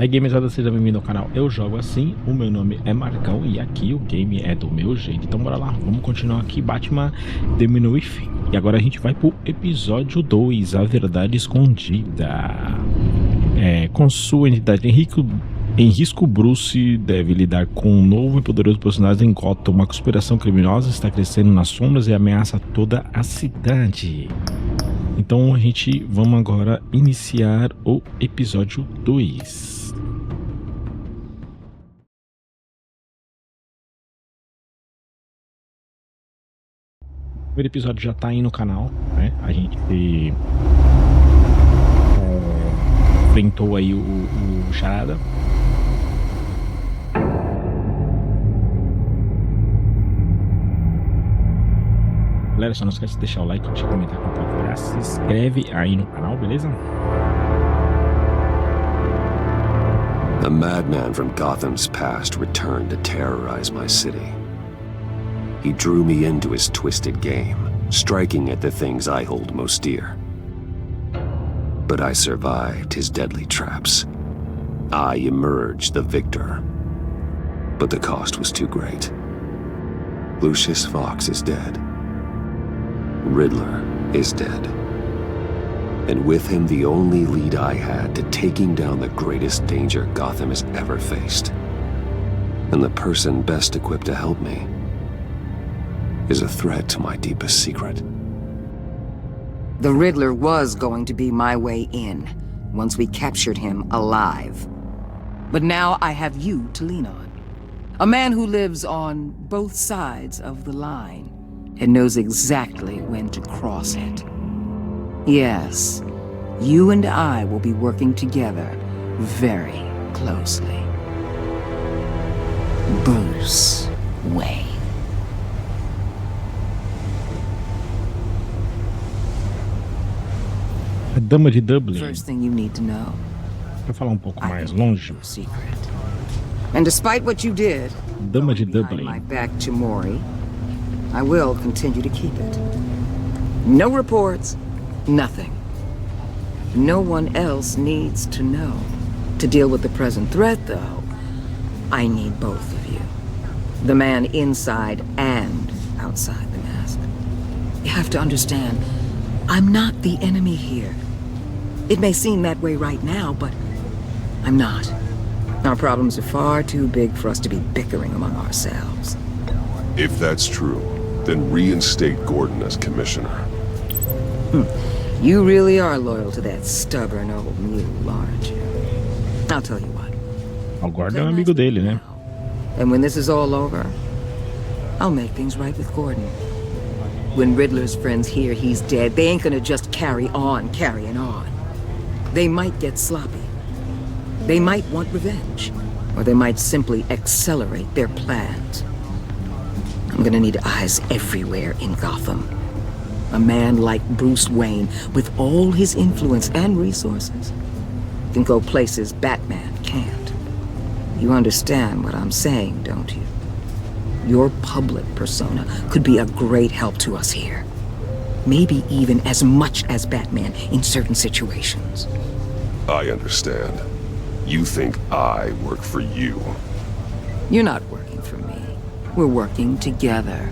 Fala aí, gamezada, seja bem-vindo ao canal Eu Jogo Assim. O meu nome é Marcão e aqui o game é do meu jeito. Então bora lá, vamos continuar aqui. Batman terminou, enfim. E agora a gente vai pro episódio 2, a Verdade Escondida. Com sua entidade em risco, Bruce deve lidar com um novo e poderoso personagem em Gotham. Uma conspiração criminosa está crescendo nas sombras e ameaça toda a cidade. Então vamos agora iniciar o episódio 2. O primeiro episódio já tá aí no canal, né? A gente enfrentou aí o Charada. Galera, só não esquece de deixar o like, de comentar, compartilhar, se inscreve aí no canal, beleza? A madman from Gotham's past returned to terrorize my city. He drew me into his twisted game, striking at the things I hold most dear. But I survived his deadly traps. I emerged the victor. But the cost was too great. Lucius Fox is dead. Riddler is dead. And with him, the only lead I had to taking down the greatest danger Gotham has ever faced. And the person best equipped to help me is a threat to my deepest secret. The Riddler was going to be my way in, once we captured him alive. But now I have you to lean on. A man who lives on both sides of the line and knows exactly when to cross it. Yes, you and I will be working together very closely. Bruce Wayne. A Dama de Dublin. First thing you need to know. Pra falar pouco mais longe. Secret. And despite what you did, Dama de behind Dublin. my back to Maury, I will continue to keep it. No reports, nothing. No one else needs to know. To deal with the present threat, though, I need both of you. The man inside and outside the mask. You have to understand, I'm not the enemy here. It may seem that way right now, but I'm not. Our problems are far too big for us to be bickering among ourselves. If that's true, then reinstate Gordon as commissioner. You really are loyal to that stubborn old mule, aren't you? I'll tell you what. O Gordon é um amigo dele, né? And when this is all over, I'll make things right with Gordon. When Riddler's friends hear he's dead, they ain't gonna just carry on carrying on. They might get sloppy. They might want revenge. Or they might simply accelerate their plans. I'm gonna need eyes everywhere in Gotham. A man like Bruce Wayne, with all his influence and resources, can go places Batman can't. You understand what I'm saying, don't you? Your public persona could be a great help to us here. Maybe even as much as Batman in certain situations. I understand. You think I work for you. You're not working for me. We're working together.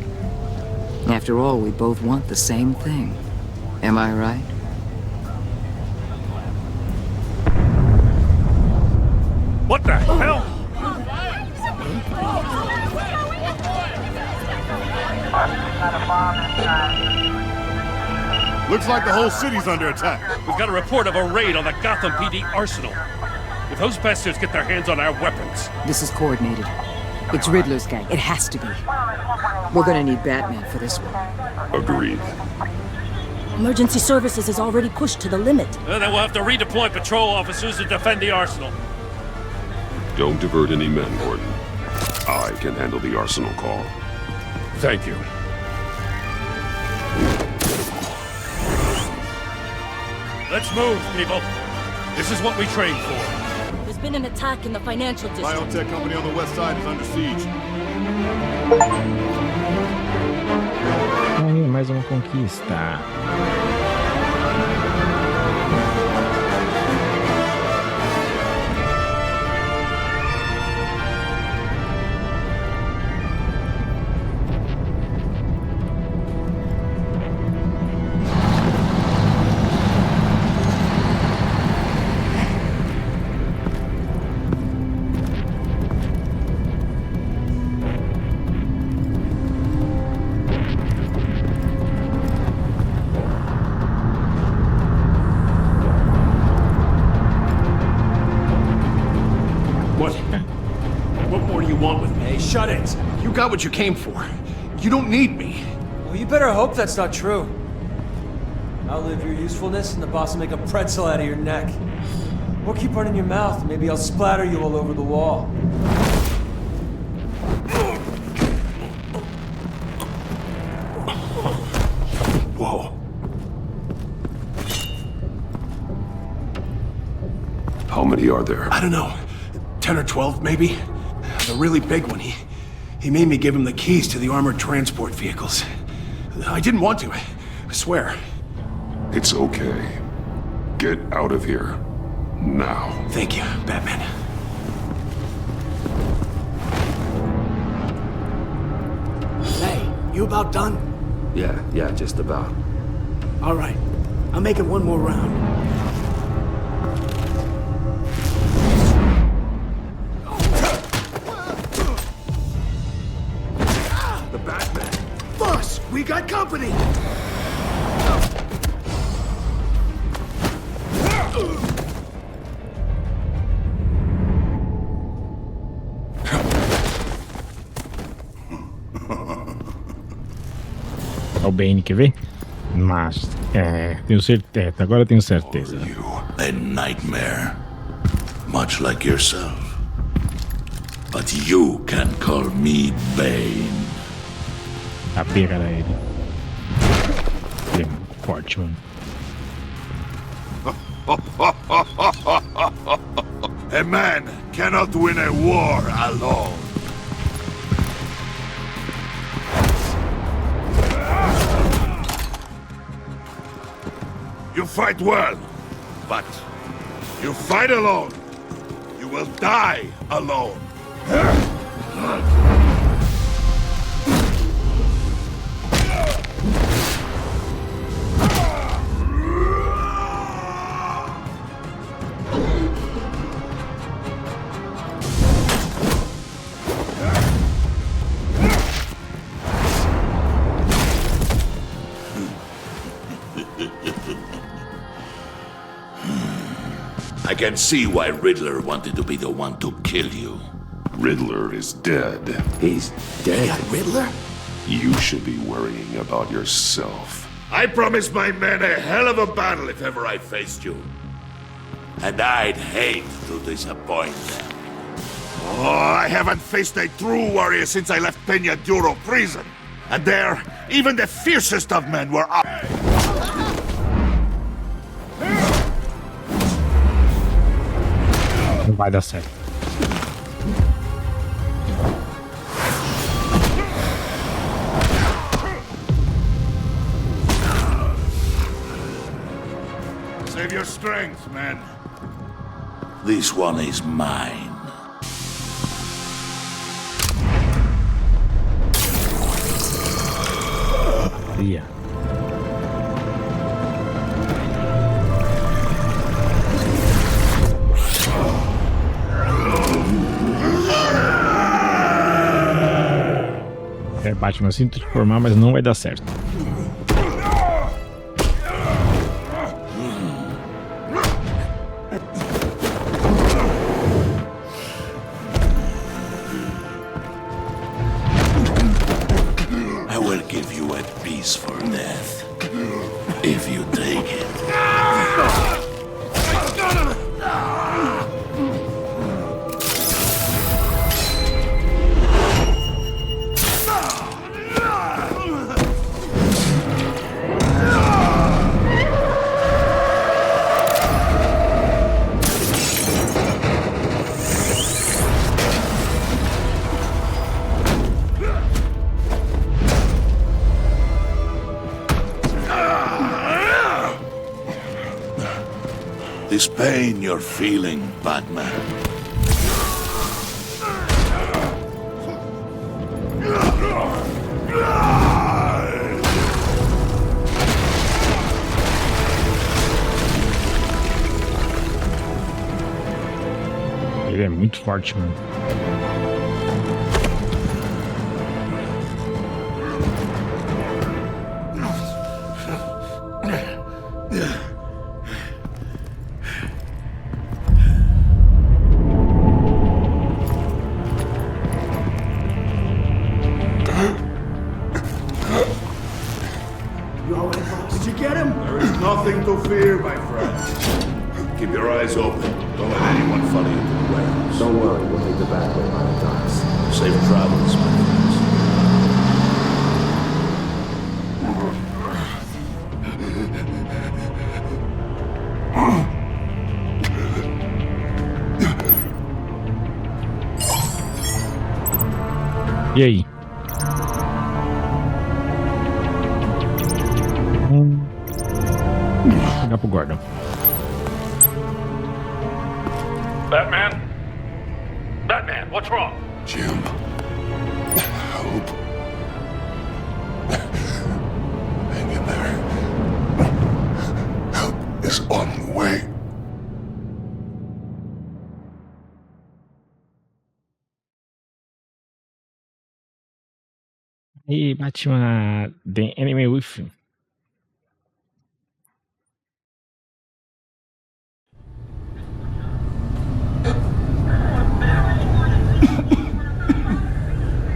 After all, we both want the same thing. Am I right? What the hell? Looks like the whole city's under attack. We've got a report of a raid on the Gotham PD arsenal. If those bastards get their hands on our weapons... This is coordinated. It's Riddler's gang. It has to be. We're gonna need Batman for this one. Agreed. Emergency services is already pushed to the limit. Then we'll have to redeploy patrol officers to defend the arsenal. Don't divert any men, Gordon. I can handle the arsenal call. Thank you. Let's move, people. This is what we trained for. There's been an attack in the financial district. Biotech company on the west side is under siege. Aí, mais uma conquista. got what you came for. You don't need me. Well, you better hope that's not true. Outlive your usefulness and the boss will make a pretzel out of your neck. Or keep running your mouth and maybe I'll splatter you all over the wall. Whoa. How many are there? I don't know. 10 or 12, maybe? The really big one, he made me give him the keys to the armored transport vehicles. I didn't want to, I swear. It's okay. Get out of here. Now. Thank you, Batman. Hey, you about done? Yeah, just about. All right. I'm making one more round. The Batman. Boss, we got company! É o Bane, quer ver? Mas, tenho certeza, agora tenho certeza. A nightmare, much like yourself. But you can call me Bane. A pega era ele. Ele é forte, mano. A man cannot win a war alone. You fight well, but you fight alone. You will die alone. I can see why Riddler wanted to be the one to kill you. Riddler is dead. He's dead. You got Riddler? You should be worrying about yourself. I promised my men a hell of a battle if ever I faced you. And I'd hate to disappoint them. Oh, I haven't faced a true warrior since I left Peña Duro prison. And there, even the fiercest of men were up. Não vai dar certo. Save your strength, man. This one is mine. Yeah. Batman, eu sinto te formar, mas não vai dar certo. I will give you a piece for death, if you take it. This pain you're feeling, Batman. Ele é muito forte, mano. You all right, boss? Did you get him? There is nothing to fear, my friend. Keep your eyes open. Don't let anyone follow you to the warehouse. Don't worry, we'll take the back way by the docks. Safe travels, my friends. E aí? Vou pegar pro Gordon. Batman? Batman, what's wrong? Jim. Hope. Hang in there. Help is on the way. Hey, Batman, the enemy with you.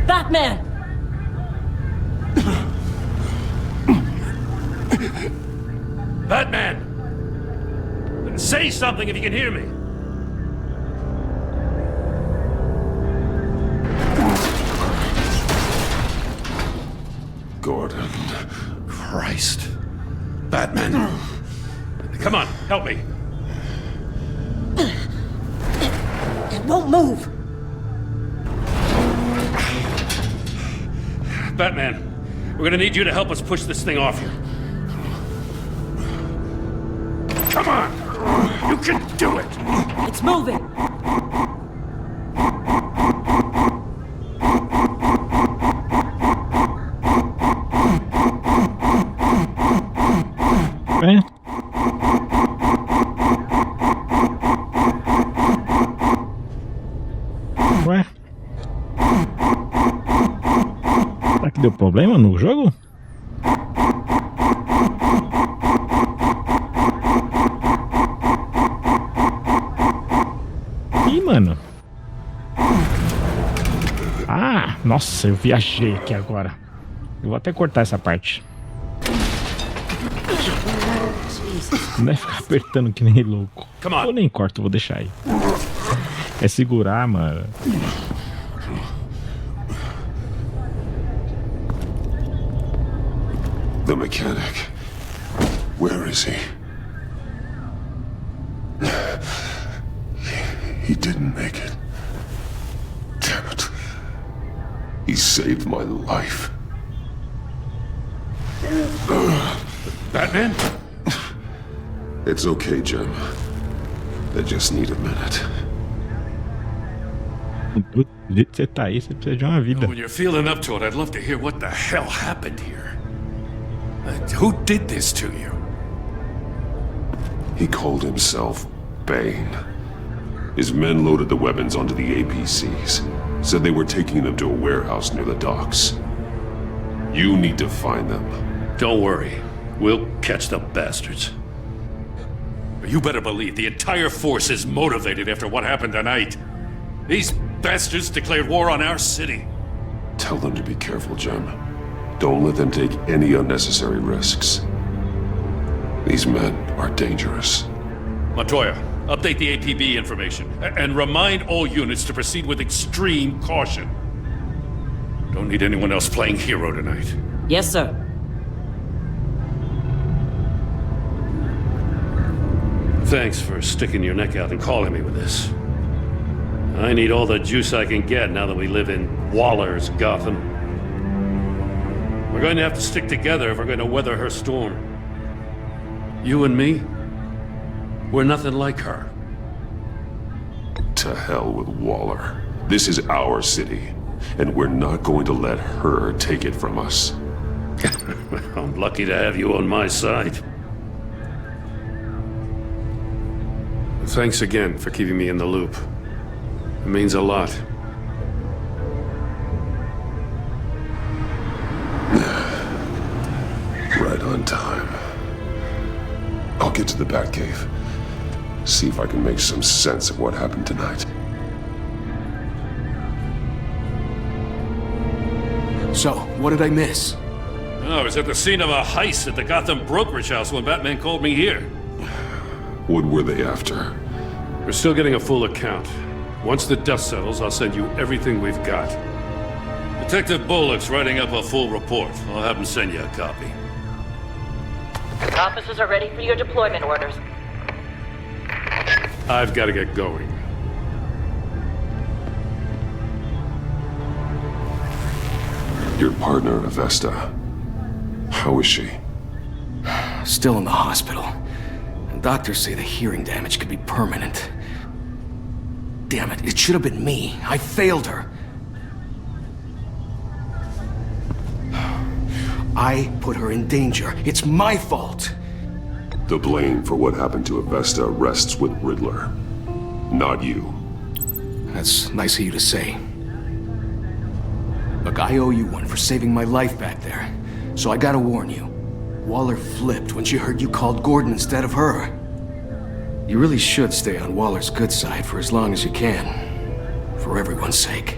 Batman! Batman! Say something if you can hear me. Gordon. Christ. Batman. Come on, help me. It won't move! Batman, we're gonna need you to help us push this thing off you. Come on! You can do it! It's moving! É. Ué? Será que deu problema no jogo? Ih, mano. Ah, nossa, eu viajei aqui agora. Eu vou até cortar essa parte. Não é ficar apertando que nem louco. Eu nem corto, vou deixar aí. É segurar, mano. The mechanic. Where is he? He didn't make it. Damn it. He saved my life. Batman? It's okay, Jim. I just need a minute. Do jeito que você tá aí, você precisa de uma vida. When you're feeling up to it, I'd love to hear what the hell happened here. Who did this to you? He called himself Bane. His men loaded the weapons onto the APCs. Said they were taking them to a warehouse near the docks. You need to find them. Don't worry. We'll catch the bastards. You better believe the entire force is motivated after what happened tonight. These bastards declared war on our city. Tell them to be careful, Jim. Don't let them take any unnecessary risks. These men are dangerous. Montoya, update the APB information and remind all units to proceed with extreme caution. Don't need anyone else playing hero tonight. Yes, sir. Thanks for sticking your neck out and calling me with this. I need all the juice I can get now that we live in Waller's Gotham. We're going to have to stick together if we're going to weather her storm. You and me, we're nothing like her. To hell with Waller. This is our city, and we're not going to let her take it from us. I'm lucky to have you on my side. Thanks again for keeping me in the loop. It means a lot. Right on time. I'll get to the Batcave. See if I can make some sense of what happened tonight. So, what did I miss? Oh, I was at the scene of a heist at the Gotham brokerage house when Batman called me here. What were they after? We're still getting a full account. Once the dust settles, I'll send you everything we've got. Detective Bullock's writing up a full report. I'll have him send you a copy. Officers are ready for your deployment orders. I've got to get going. Your partner, Avesta. How is she? Still in the hospital. And doctors say the hearing damage could be permanent. Damn it, it should have been me. I failed her. I put her in danger. It's my fault. The blame for what happened to Avesta rests with Riddler, not you. That's nice of you to say. Look, I owe you one for saving my life back there. So I gotta warn you. Waller flipped when she heard you called Gordon instead of her. You really should stay on Waller's good side for as long as you can. For everyone's sake.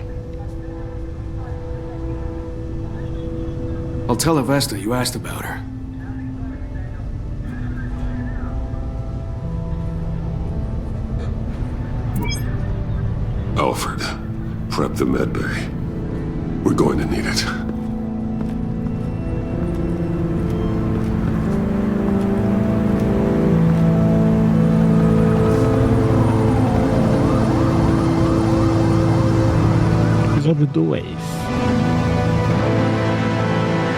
I'll tell Avesta you asked about her. Alfred, prep the medbay. We're going to need it. Episódio 2.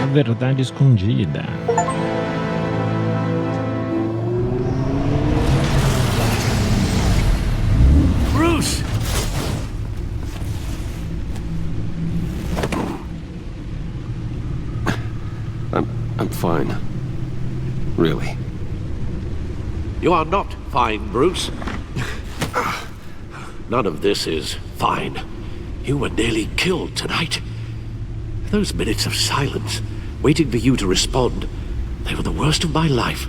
A Verdade Escondida. Bruce! I'm fine. Really. You are not fine, Bruce. None of this is fine. You were nearly killed tonight. Those minutes of silence, waiting for you to respond, they were the worst of my life.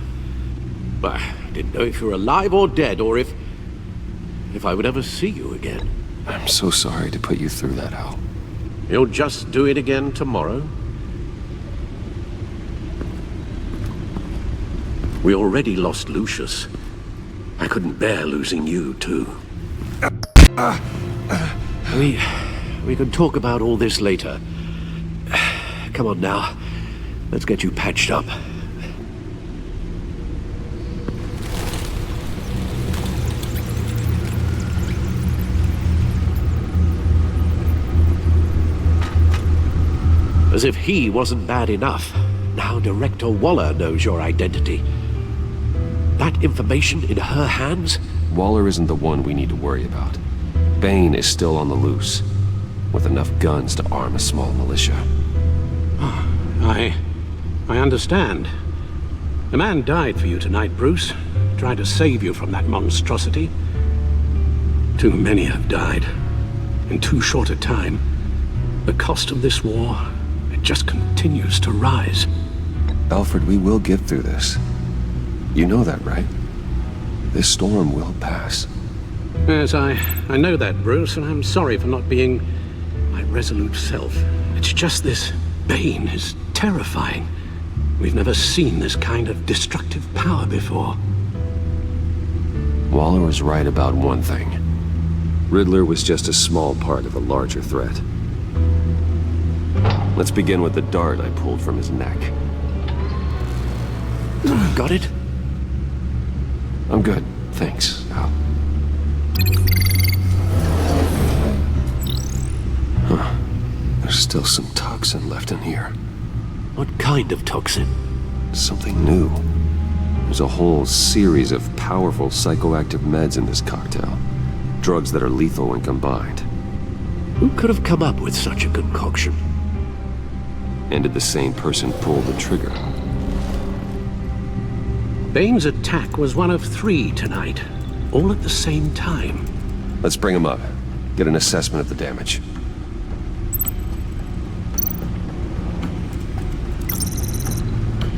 I didn't know if you were alive or dead, or if I would ever see you again. I'm so sorry to put you through that, Al. You'll just do it again tomorrow? We already lost Lucius. I couldn't bear losing you, too. We can talk about all this later. Come on now. Let's get you patched up. As if he wasn't bad enough, now Director Waller knows your identity. That information in her hands? Waller isn't the one we need to worry about. Bane is still on the loose, with enough guns to arm a small militia. I understand. A man died for you tonight, Bruce. Tried to save you from that monstrosity. Too many have died. In too short a time. The cost of this war, it just continues to rise. Alfred, we will get through this. You know that, right? This storm will pass. Yes, I know that, Bruce, and I'm sorry for not being my resolute self. It's just this Bane is terrifying. We've never seen this kind of destructive power before. Waller was right about one thing. Riddler was just a small part of a larger threat. Let's begin with the dart I pulled from his neck. Got it? I'm good, thanks, Al. Huh. There's still some toxin left in here. What kind of toxin? Something new. There's a whole series of powerful psychoactive meds in this cocktail. Drugs that are lethal when combined. Who could have come up with such a concoction? And did the same person pull the trigger? Bane's attack was one of 3 tonight, all at the same time. Let's bring him up. Get an assessment of the damage.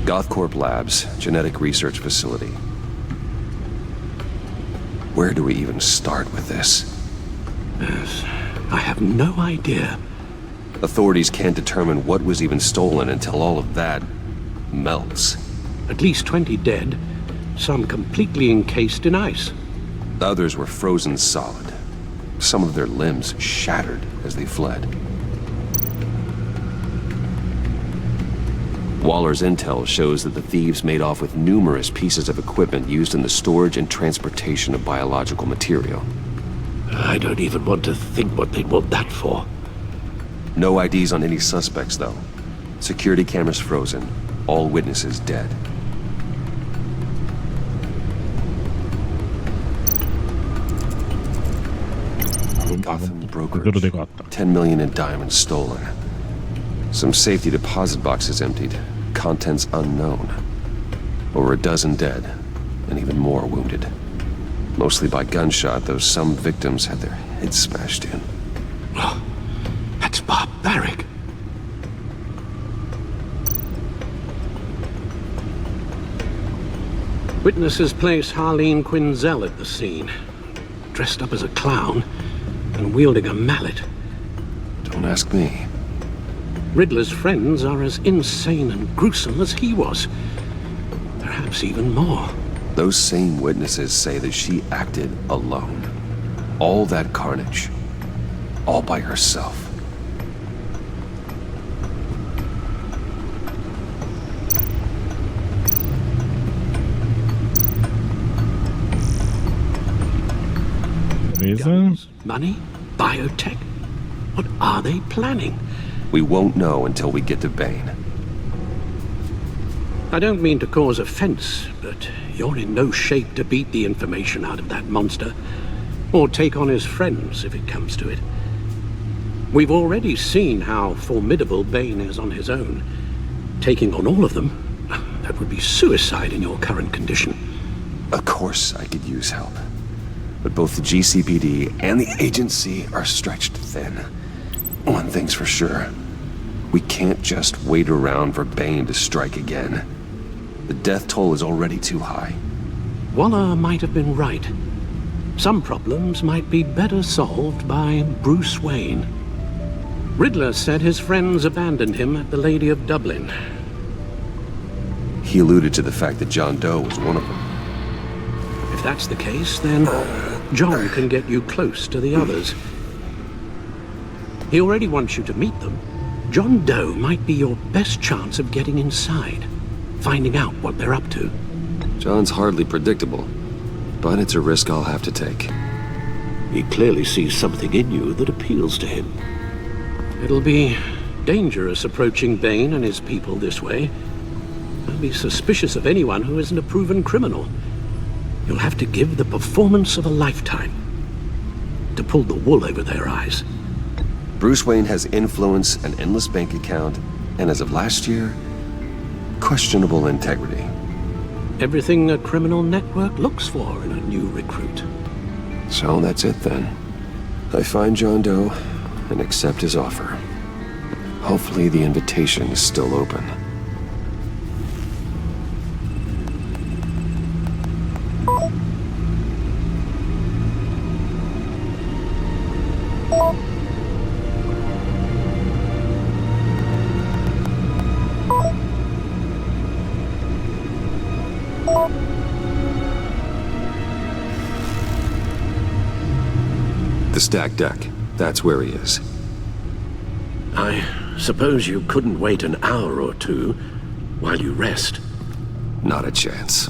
Gothcorp Labs, genetic research facility. Where do we even start with this? Yes, I have no idea. Authorities can't determine what was even stolen until all of that melts. At least 20 dead, some completely encased in ice. The others were frozen solid. Some of their limbs shattered as they fled. Waller's intel shows that the thieves made off with numerous pieces of equipment used in the storage and transportation of biological material. I don't even want to think what they'd want that for. No IDs on any suspects, though. Security cameras frozen. All witnesses dead. Gotham brokerage. 10 million in diamonds stolen. Some safety deposit boxes emptied. Contents unknown. Over a dozen dead, and even more wounded. Mostly by gunshot, though some victims had their heads smashed in. Oh, that's barbaric. Witnesses place Harleen Quinzel at the scene, dressed up as a clown and wielding a mallet. Don't ask me. Riddler's friends are as insane and gruesome as he was. Perhaps even more. Those same witnesses say that she acted alone. All that carnage. All by herself. Guns, money, biotech. What are they planning? We won't know until we get to Bane. I don't mean to cause offense, but you're in no shape to beat the information out of that monster, or take on his friends if it comes to it. We've already seen how formidable Bane is on his own. Taking on all of them, that would be suicide in your current condition. Of course I could use help. But both the GCPD and the agency are stretched thin. One thing's for sure. We can't just wait around for Bane to strike again. The death toll is already too high. Waller might have been right. Some problems might be better solved by Bruce Wayne. Riddler said his friends abandoned him at the Lady of Dublin. He alluded to the fact that John Doe was one of them. If that's the case, then John can get you close to the others. He already wants you to meet them. John Doe might be your best chance of getting inside, finding out what they're up to. John's hardly predictable, but it's a risk I'll have to take. He clearly sees something in you that appeals to him. It'll be dangerous approaching Bane and his people this way. I'll be suspicious of anyone who isn't a proven criminal. You'll have to give the performance of a lifetime to pull the wool over their eyes. Bruce Wayne has influence, an endless bank account, and as of last year, questionable integrity. Everything a criminal network looks for in a new recruit. So that's it then. I find John Doe and accept his offer. Hopefully the invitation is still open. The stacked deck. That's where he is. I suppose you couldn't wait an hour or two while you rest? Not a chance.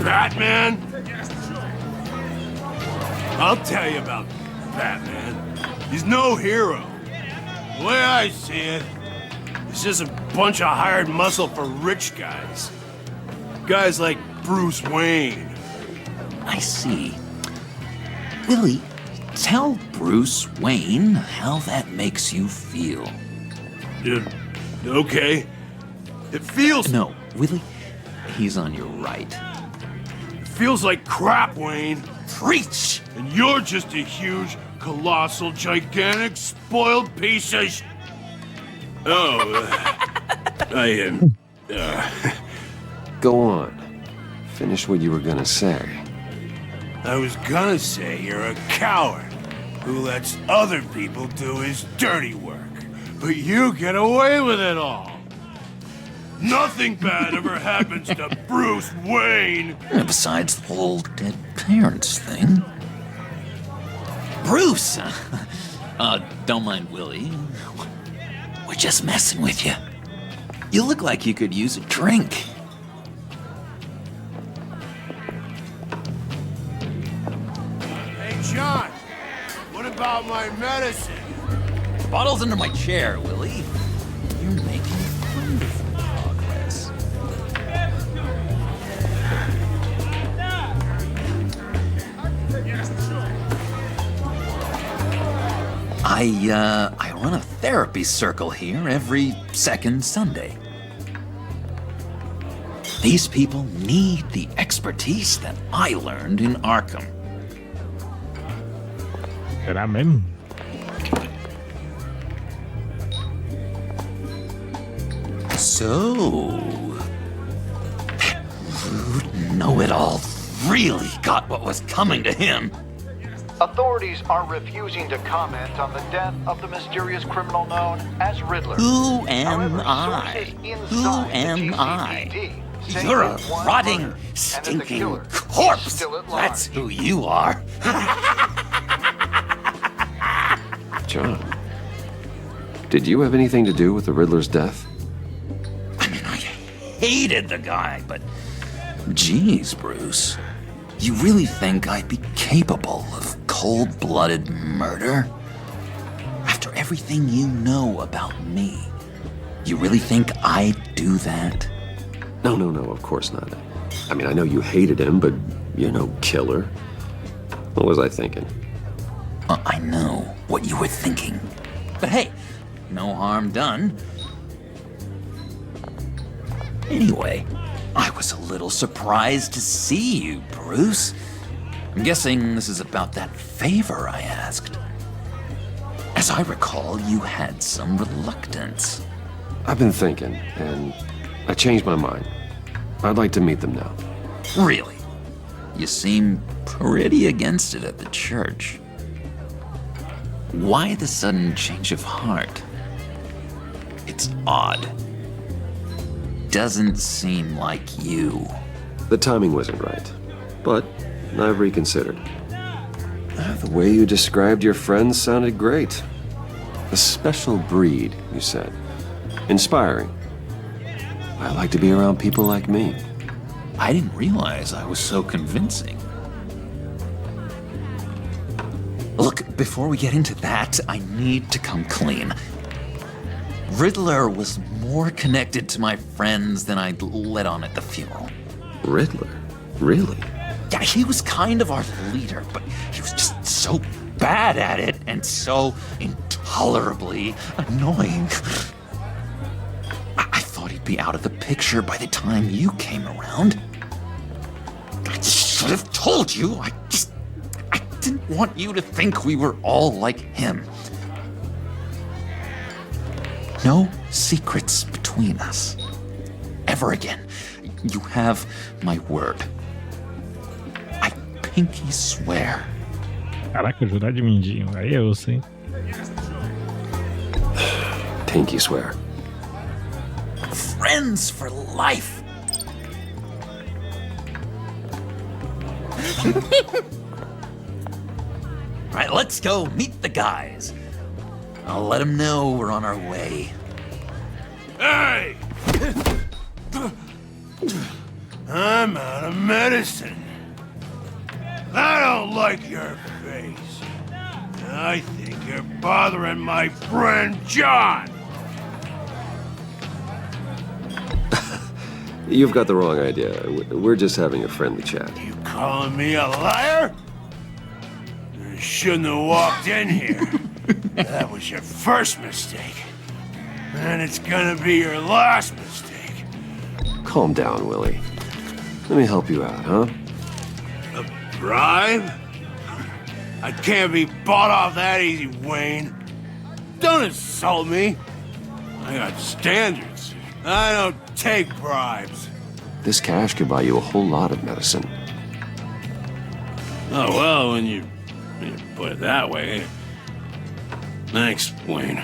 Batman? I'll tell you about Batman. He's no hero. The way I see it, he's just a bunch of hired muscle for rich guys. Guys like Bruce Wayne. I see. Willie, tell Bruce Wayne how that makes you feel. Okay. It feels... No, Willie, he's on your right. It feels like crap, Wayne. Preach! And you're just a huge, colossal, gigantic, spoiled piece of Oh. Go on. Finish what you were gonna say. I was gonna say you're a coward who lets other people do his dirty work. But you get away with it all. Nothing bad ever happens to Bruce Wayne. Besides the whole dead parents thing. Bruce! Don't mind Willie. We're just messing with you. You look like you could use a drink. Hey, John, what about my medicine? The bottle's under my chair, Willie. You're making wonderful progress. I run a therapy circle here every second Sunday. These people need the expertise that I learned in Arkham. ¿Será mesmo? So, that rude know-it-all really got what was coming to him. Authorities are refusing to comment on the death of the mysterious criminal known as Riddler. Who am I? Who am I? You're a rotting, stinking corpse. That's who you are. John, did you have anything to do with the Riddler's death? Hated the guy, but geez, Bruce, you really think I'd be capable of cold-blooded murder? After everything you know about me, you really think I'd do that? No, of course not. I mean, I know you hated him, but you're no killer. What was I thinking? I know what you were thinking. But hey, no harm done. Anyway, I was a little surprised to see you, Bruce. I'm guessing this is about that favor I asked. As I recall, you had some reluctance. I've been thinking, and I changed my mind. I'd like to meet them now. Really? You seem pretty against it at the church. Why the sudden change of heart? It's odd. Doesn't seem like you. The timing wasn't right, but I've reconsidered. The way you described your friends sounded great. A special breed, you said. Inspiring. I like to be around people like me. I didn't realize I was so convincing. Look, before we get into that, I need to come clean. Riddler was more connected to my friends than I'd let on at the funeral. Riddler? Really? Yeah, he was kind of our leader, but he was just so bad at it and so intolerably annoying. I thought he'd be out of the picture by the time you came around. I just should have told you. I didn't want you to think we were all like him. No secrets between us. Ever again. You have my word. I pinky swear. Caraca, jurar de mindinho. Aí eu sei. Pinky swear. Friends for life. All right, let's go meet the guys. I'll let them know we're on our way. Hey! I'm out of medicine. I don't like your face. I think you're bothering my friend John. You've got the wrong idea. We're just having a friendly chat. You calling me a liar? You shouldn't have walked in here. That was your first mistake. And it's gonna be your last mistake. Calm down, Willie. Let me help you out, huh? A bribe? I can't be bought off that easy, Wayne. Don't insult me. I got standards. I don't take bribes. This cash could buy you a whole lot of medicine. Oh, well, when you put it that way. Thanks, Wayne.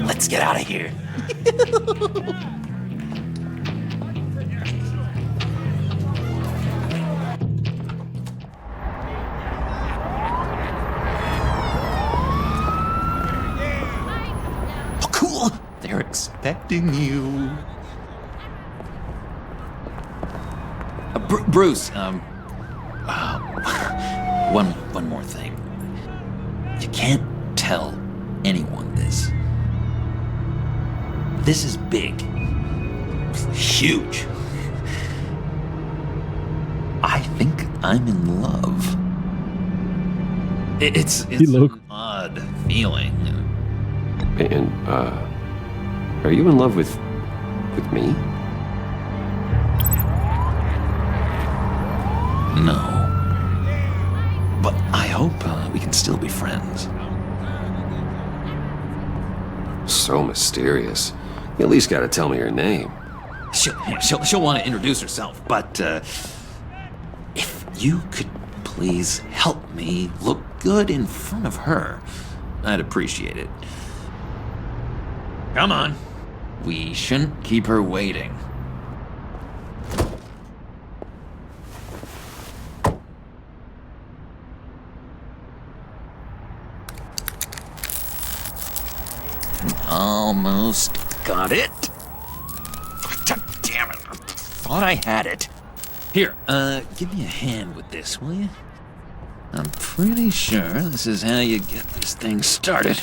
Let's get out of here. Oh, cool. They're expecting you. Bruce, one more thing. You can't tell anyone this. This is big. Huge. I think I'm in love. It's an odd feeling. And, are you in love with me? No. But I hope we can still be friends. So mysterious. You at least gotta tell me your name. She'll want to introduce herself, but if you could please help me look good in front of her, I'd appreciate it. Come on. We shouldn't keep her waiting. Almost got it. God damn it. I thought I had it. Here, give me a hand with this, will you? I'm pretty sure this is how you get this thing started.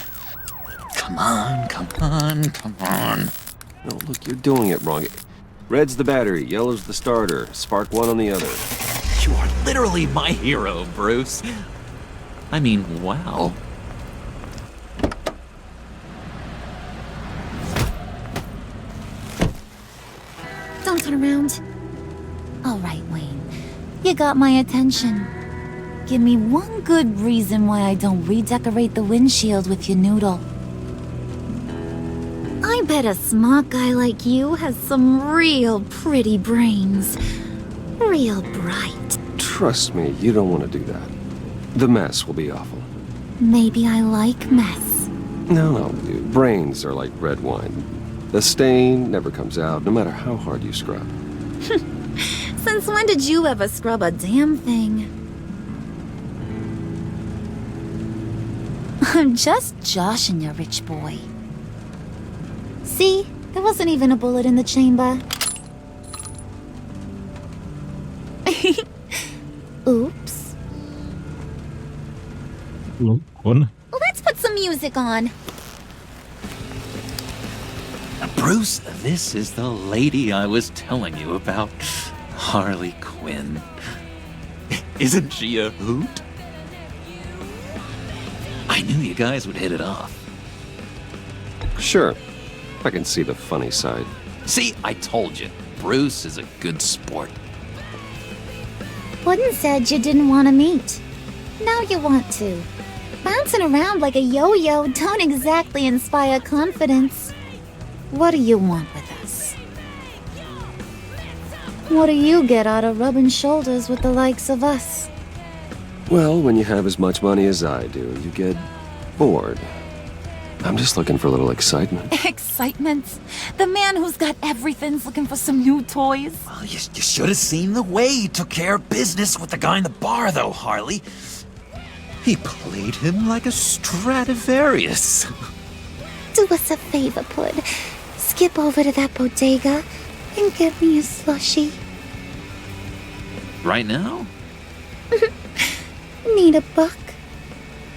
Come on, come on, come on. No, look, you're doing it wrong. Red's the battery, yellow's the starter. Spark one on the other. You are literally my hero, Bruce. I mean, wow. Don't turn around. All right, Wayne. You got my attention. Give me one good reason why I don't redecorate the windshield with your noodle. I bet a smart guy like you has some real pretty brains. Real bright. Trust me, you don't want to do that. The mess will be awful. Maybe I like mess. No, brains are like red wine. The stain never comes out, no matter how hard you scrub. Since when did you ever scrub a damn thing? I'm just joshing you, rich boy. See? There wasn't even a bullet in the chamber. Oops. Let's put some music on. Bruce, this is the lady I was telling you about. Harley Quinn. Isn't she a hoot? I knew you guys would hit it off. Sure. I can see the funny side. See, I told you. Bruce is a good sport. Wooden said you didn't want to meet. Now you want to. Bouncing around like a yo-yo don't exactly inspire confidence. What do you want with us? What do you get out of rubbing shoulders with the likes of us? Well, when you have as much money as I do, you get bored. I'm just looking for a little excitement. Excitement? The man who's got everything's looking for some new toys? Well, you should have seen the way he took care of business with the guy in the bar, though, Harley. He played him like a Stradivarius. Do us a favor, Pud. Skip over to that bodega and get me a slushie. Right now? Need a buck?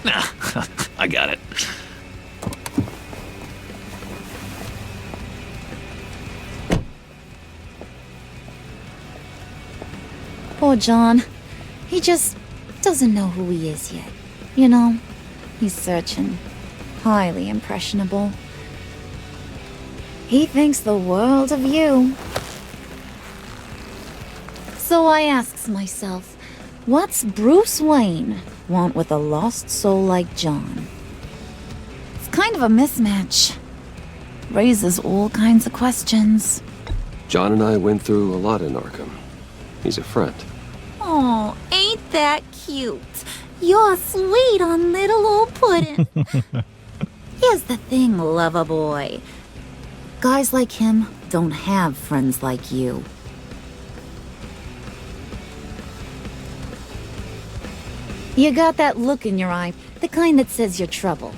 Nah, I got it. Poor John. He just doesn't know who he is yet. You know, he's searching. Highly impressionable. He thinks the world of you. So I asks myself, what's Bruce Wayne want with a lost soul like John? It's kind of a mismatch. Raises all kinds of questions. John and I went through a lot in Arkham. He's a friend. Oh, ain't that cute? You're sweet on little old puddin'. Here's the thing, lover boy. Guys like him don't have friends like you. You got that look in your eye, the kind that says you're trouble.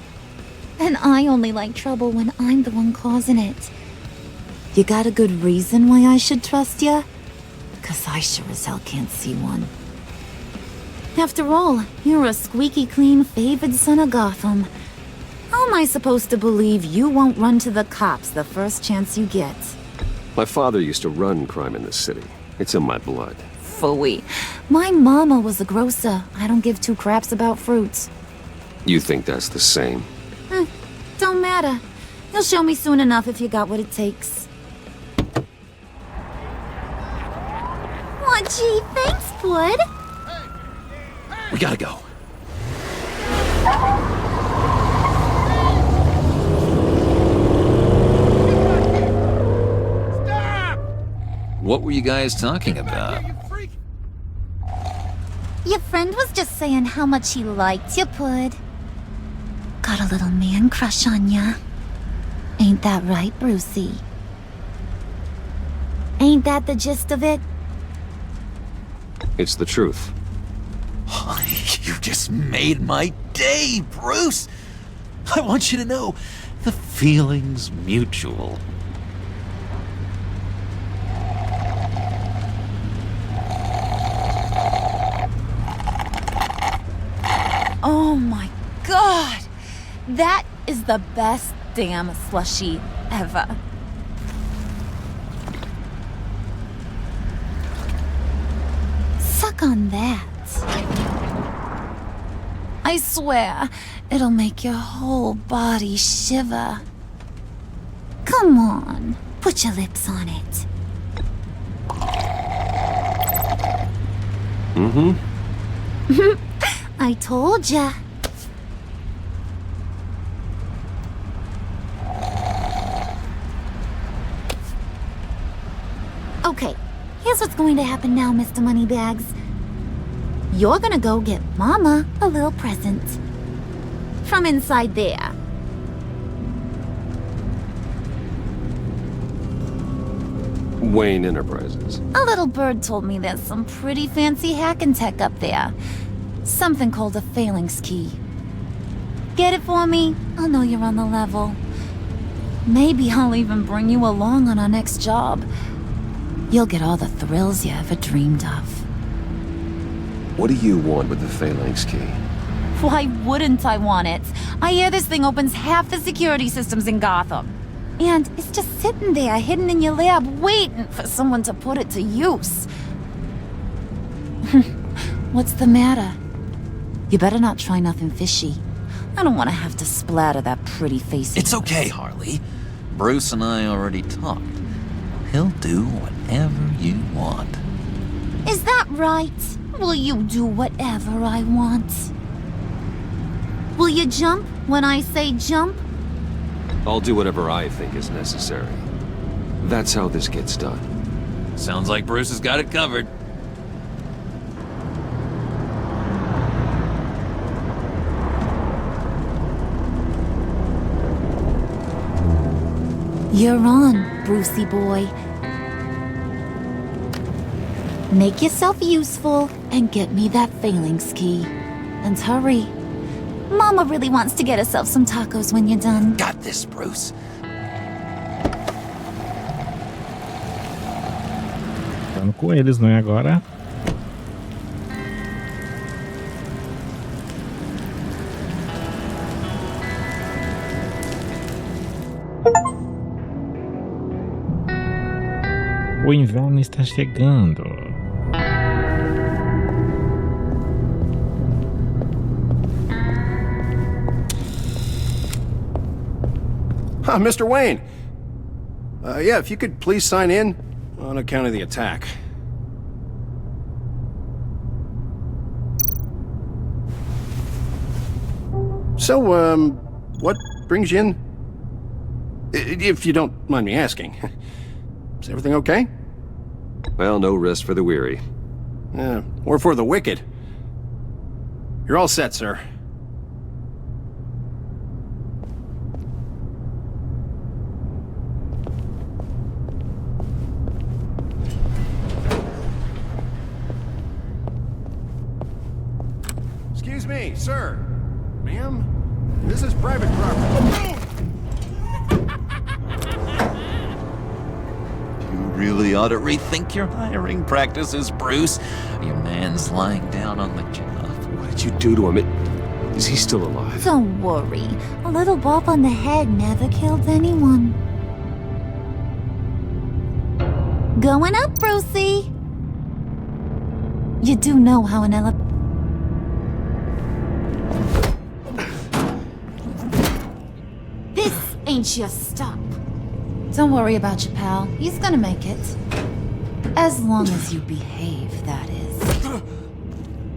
And I only like trouble when I'm the one causing it. You got a good reason why I should trust you? 'Cause I sure as hell can't see one. After all, you're a squeaky clean favored son of Gotham. How am I supposed to believe you won't run to the cops the first chance you get? My father used to run crime in this city. It's in my blood. Phooey. My mama was a grocer. I don't give two craps about fruits. You think that's the same? Don't matter. You'll show me soon enough if you got what it takes. Aw, gee, thanks, bud. We gotta go. What were you guys talking about? Your friend was just saying how much he liked you, Pud. Got a little man crush on ya. Ain't that right, Brucey? Ain't that the gist of it? It's the truth. You just made my day, Bruce! I want you to know, the feeling's mutual. Oh my god! That is the best damn slushie ever. Suck on that. I swear, it'll make your whole body shiver. Come on, put your lips on it. Mm-hmm. I told ya. Okay, here's what's going to happen now, Mr. Moneybags. You're gonna go get Mama a little present. From inside there. Wayne Enterprises. A little bird told me there's some pretty fancy hacking tech up there. Something called a phalanx key. Get it for me? I'll know you're on the level. Maybe I'll even bring you along on our next job. You'll get all the thrills you ever dreamed of. What do you want with the phalanx key? Why wouldn't I want it? I hear this thing opens half the security systems in Gotham. And it's just sitting there, hidden in your lab, waiting for someone to put it to use. What's the matter? You better not try nothing fishy. I don't want to have to splatter that pretty face. It's okay, Harley. Bruce and I already talked. He'll do whatever you want. Is that right? Will you do whatever I want? Will you jump when I say jump? I'll do whatever I think is necessary. That's how this gets done. Sounds like Bruce has got it covered. You're on, Brucey boy. Make yourself useful and get me that phalanx key. And hurry. Mama really wants to get herself some tacos when you're done. Got this, Bruce. Ficando com eles, não é agora? O inverno está chegando. Mr. Wayne. Yeah, if you could please sign in on account of the attack. So, what brings you in? If you don't mind me asking. Is everything okay? Well, no rest for the weary. Or for the wicked. You're all set, sir. Excuse me, sir. Ma'am? This is private property. You really ought to rethink your hiring practices, Bruce. Your man's lying down on the job. What did you do to him? Is he still alive? Don't worry. A little bop on the head never killed anyone. Going up, Brucey. You do know how an This ain't your stop. Don't worry about your pal. He's gonna make it. As long as you behave, that is.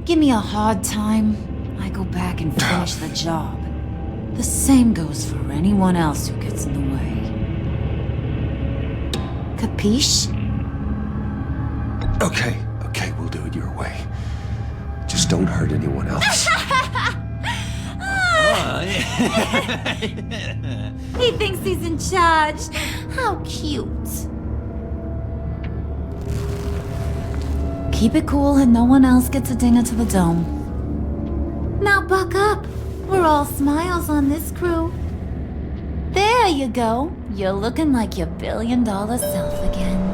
Give me a hard time, I go back and finish the job. The same goes for anyone else who gets in the way. Capiche? Okay, we'll do it your way. Just don't hurt anyone else. He thinks he's in charge. How cute. Keep it cool and no one else gets a dinger to the dome. Now buck up. We're all smiles on this crew. There you go. You're looking like your billion-dollar self again.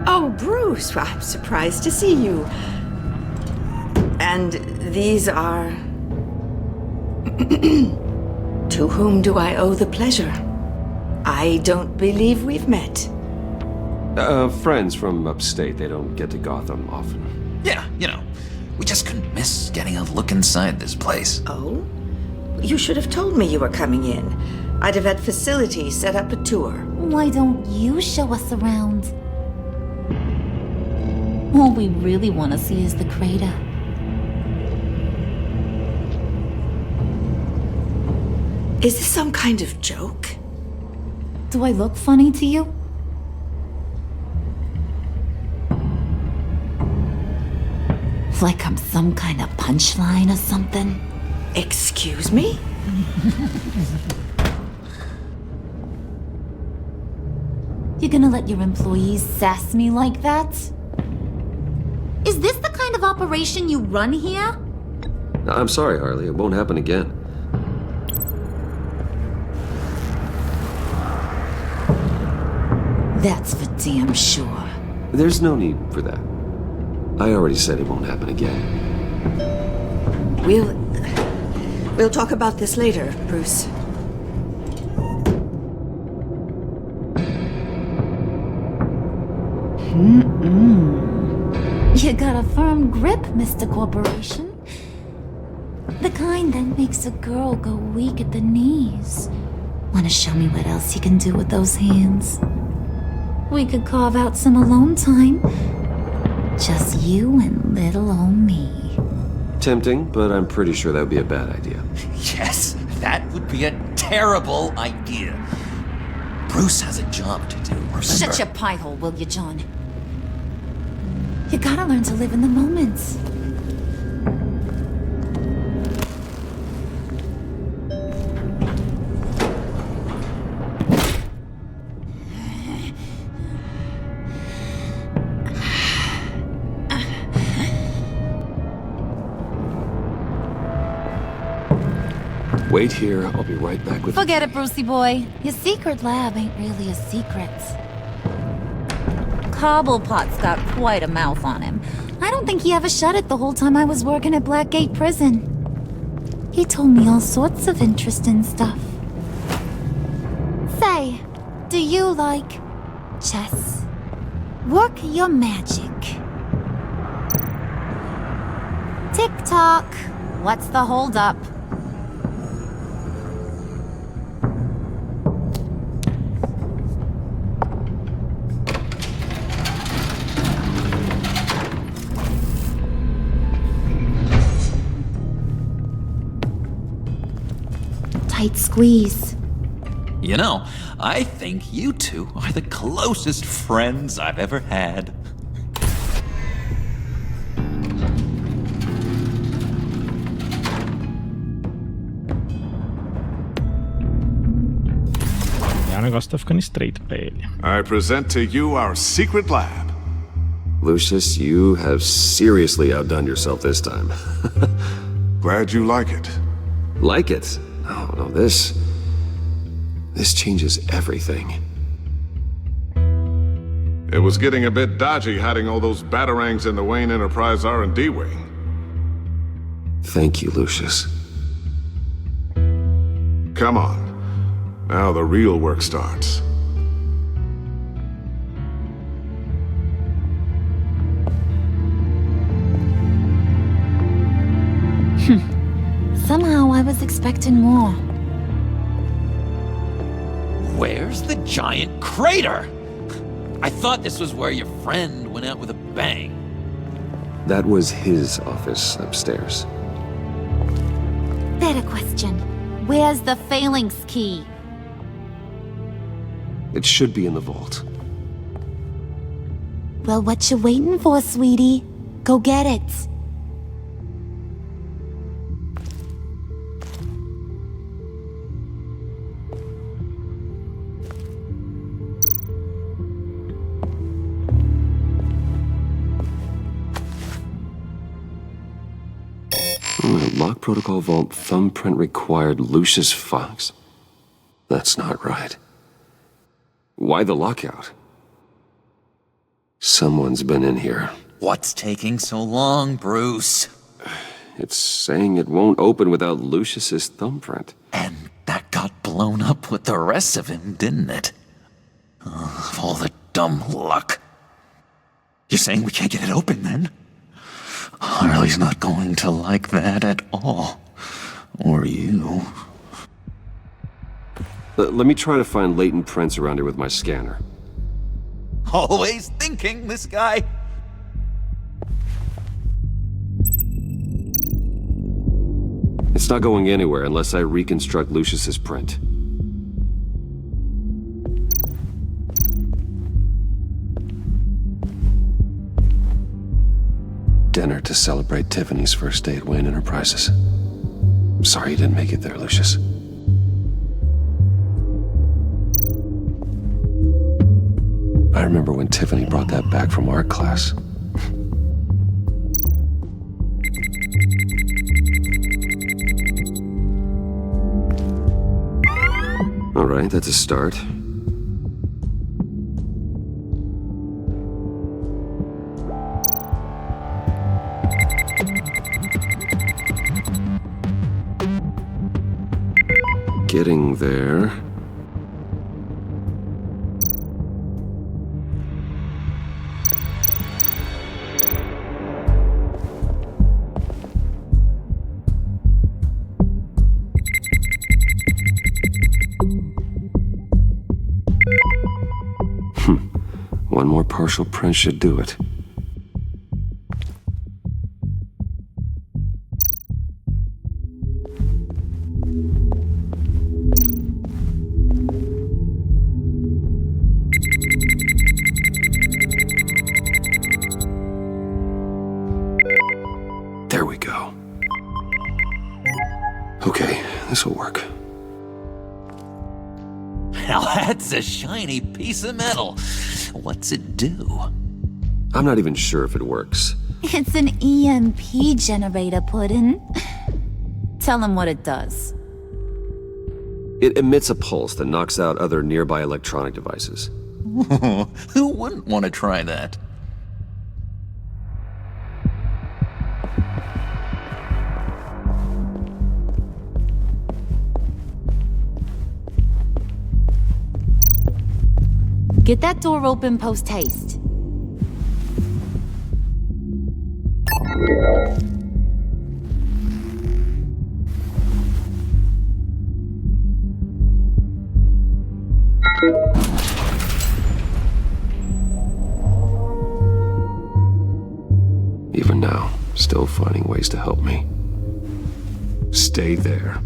Oh, Bruce, I'm surprised to see you. And these are... To whom do I owe the pleasure? I don't believe we've met. Friends from upstate. They don't get to Gotham often. Yeah, we just couldn't miss getting a look inside this place. Oh? You should have told me you were coming in. I'd have had facilities set up a tour. Why don't you show us around? All we really want to see is the crater. Is this some kind of joke? Do I look funny to you? Like I'm some kind of punchline or something? Excuse me? You gonna let your employees sass me like that? Is this the kind of operation you run here? I'm sorry, Harley. It won't happen again. That's for damn sure. There's no need for that. I already said it won't happen again. We'll talk about this later, Bruce. You got a firm grip, Mr. Corporation. The kind that makes a girl go weak at the knees. Wanna show me what else you can do with those hands? We could carve out some alone time. Just you and little old me. Tempting, but I'm pretty sure that would be a bad idea. Yes, that would be a terrible idea. Bruce has a job to do, remember? Shut your pie hole, will you, John? You gotta learn to live in the moment. Wait here. I'll be right back with... Forget it, Brucey boy. Your secret lab ain't really a secret. Cobblepot's got quite a mouth on him. I don't think he ever shut it the whole time I was working at Blackgate Prison. He told me all sorts of interesting stuff. Say, do you like chess? Work your magic. Tick-tock. What's the holdup? tight squeeze. You know, I think you two are the closest friends I've ever had. O negócio tá ficando estreito pra ele. I present to you our secret lab. Lucius, you have seriously outdone yourself this time. Glad you like it. Like it? Oh, no, this changes everything. It was getting a bit dodgy hiding all those batarangs in the Wayne Enterprise R&D wing. Thank you, Lucius. Come on. Now the real work starts. Somehow I was expecting more. Where's the giant crater? I thought this was where your friend went out with a bang. That was his office upstairs. Better question. Where's the phalanx key? It should be in the vault. Well, what you waiting for, sweetie? Go get it. Lock protocol vault thumbprint required Lucius Fox. That's not right. Why the lockout? Someone's been in here. What's taking so long, Bruce? It's saying it won't open without Lucius's thumbprint. And that got blown up with the rest of him, didn't it? Oh, all the dumb luck. You're saying we can't get it open, then? Harley's not going to like that at all. Or you. Let me try to find latent prints around here with my scanner. Always thinking, this guy. It's not going anywhere unless I reconstruct Lucius's print. Dinner to celebrate Tiffany's first day at Wayne Enterprises. I'm sorry you didn't make it there, Lucius. I remember when Tiffany brought that back from art class. All right, that's a start. Getting there. One more partial print should do it. There we go. Okay, this will work. Now that's a shiny piece of metal. What's it do? I'm not even sure if it works. It's an EMP generator, Puddin'. Tell him what it does. It emits a pulse that knocks out other nearby electronic devices. Who wouldn't want to try that? Get that door open post-haste. Even now, still finding ways to help me. Stay there.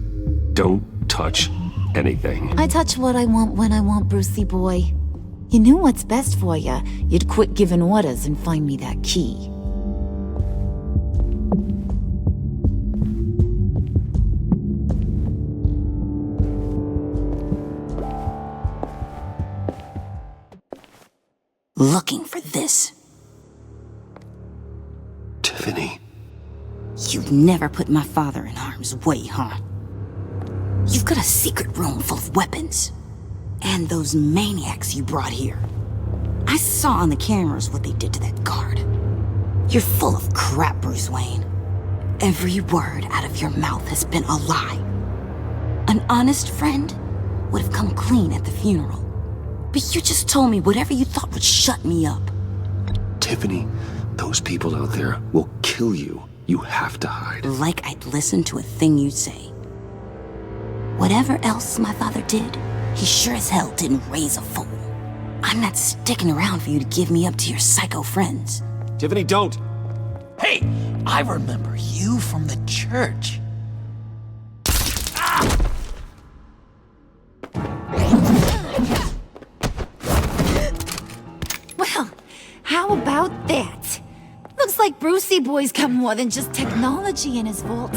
Don't touch anything. I touch what I want when I want, Brucey boy. You knew what's best for you. You'd quit giving orders and find me that key. Looking for this. Tiffany. You've never put my father in harm's way, huh? You've got a secret room full of weapons. And those maniacs you brought here. I saw on the cameras what they did to that guard. You're full of crap, Bruce Wayne. Every word out of your mouth has been a lie. An honest friend would have come clean at the funeral. But you just told me whatever you thought would shut me up. Tiffany, those people out there will kill you. You have to hide. Like I'd listen to a thing you'd say. Whatever else my father did, he sure as hell didn't raise a fool. I'm not sticking around for you to give me up to your psycho friends. Tiffany, don't! Hey, I remember you from the church. Well, how about that? Looks like Brucey boy's got more than just technology in his vault.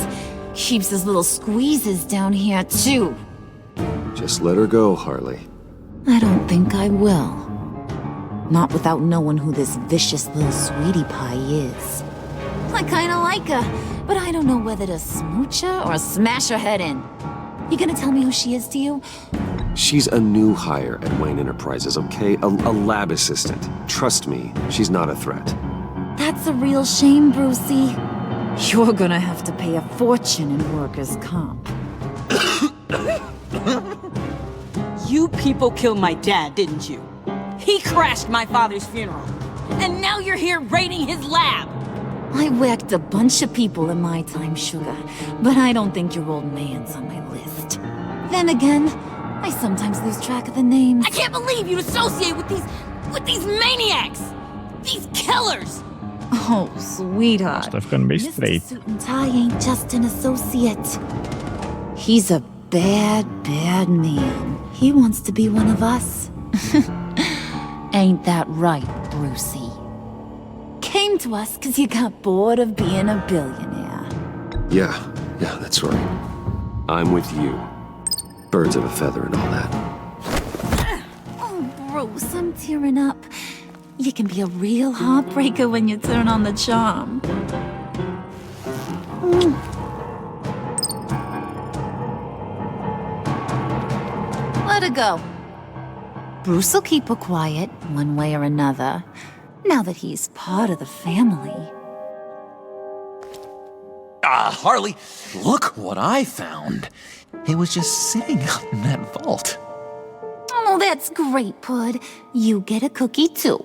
Keeps his little squeezes down here, too. Just let her go, Harley. I don't think I will. Not without knowing who this vicious little sweetie pie is. I kinda like her, but I don't know whether to smooch her or smash her head in. You gonna tell me who she is to you? She's a new hire at Wayne Enterprises, okay? A lab assistant. Trust me, she's not a threat. That's a real shame, Brucey. You're gonna have to pay a fortune in workers' comp. You people killed my dad, didn't you? He crashed my father's funeral. And now you're here raiding his lab! I whacked a bunch of people in my time, Sugar, but I don't think your old man's on my list. Then again, I sometimes lose track of the names. I can't believe you'd associate with these maniacs! These killers! Oh, sweetheart. Tá ficando meio estreito. Suit and tie ain't just an associate. He's a bad, bad man. He wants to be one of us. Ain't that right, Brucey? Came to us because you got bored of being a billionaire. Yeah, that's right. I'm with you. Birds of a feather and all that. Oh, Bruce, I'm tearing up. You can be a real heartbreaker when you turn on the charm. Let her go. Bruce will keep her quiet, one way or another, now that he's part of the family. Harley, look what I found. It was just sitting out in that vault. Oh, that's great, Pud. You get a cookie, too.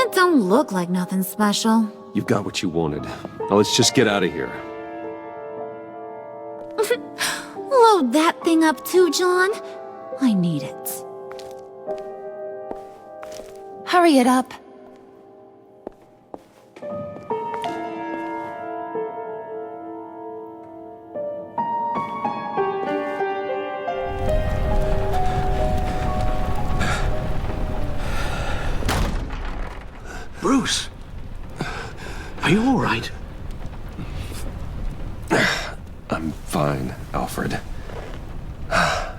It don't look like nothing special. You've got what you wanted. Now let's just get out of here. Load that thing up too, John. I need it. Hurry it up. Bruce, are you all right? I'm fine, Alfred. I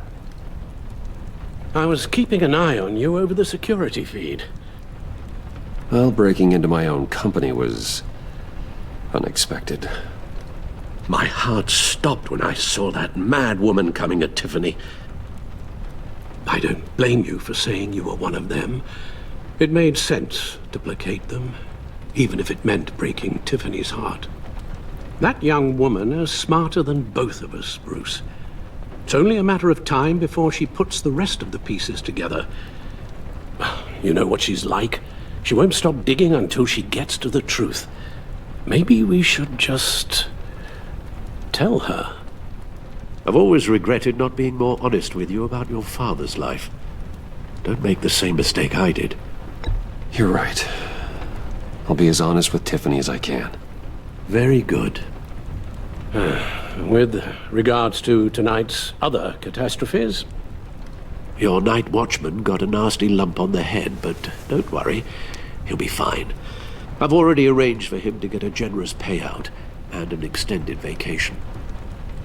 was keeping an eye on you over the security feed. Well, breaking into my own company was unexpected. My heart stopped when I saw that mad woman coming at Tiffany. I don't blame you for saying you were one of them. It made sense to placate them, even if it meant breaking Tiffany's heart. That young woman is smarter than both of us, Bruce. It's only a matter of time before she puts the rest of the pieces together. You know what she's like. She won't stop digging until she gets to the truth. Maybe we should just tell her. I've always regretted not being more honest with you about your father's life. Don't make the same mistake I did. You're right. I'll be as honest with Tiffany as I can. Very good. With regards to tonight's other catastrophes, Your night watchman got a nasty lump on the head, but don't worry, he'll be fine. I've already arranged for him to get a generous payout and an extended vacation.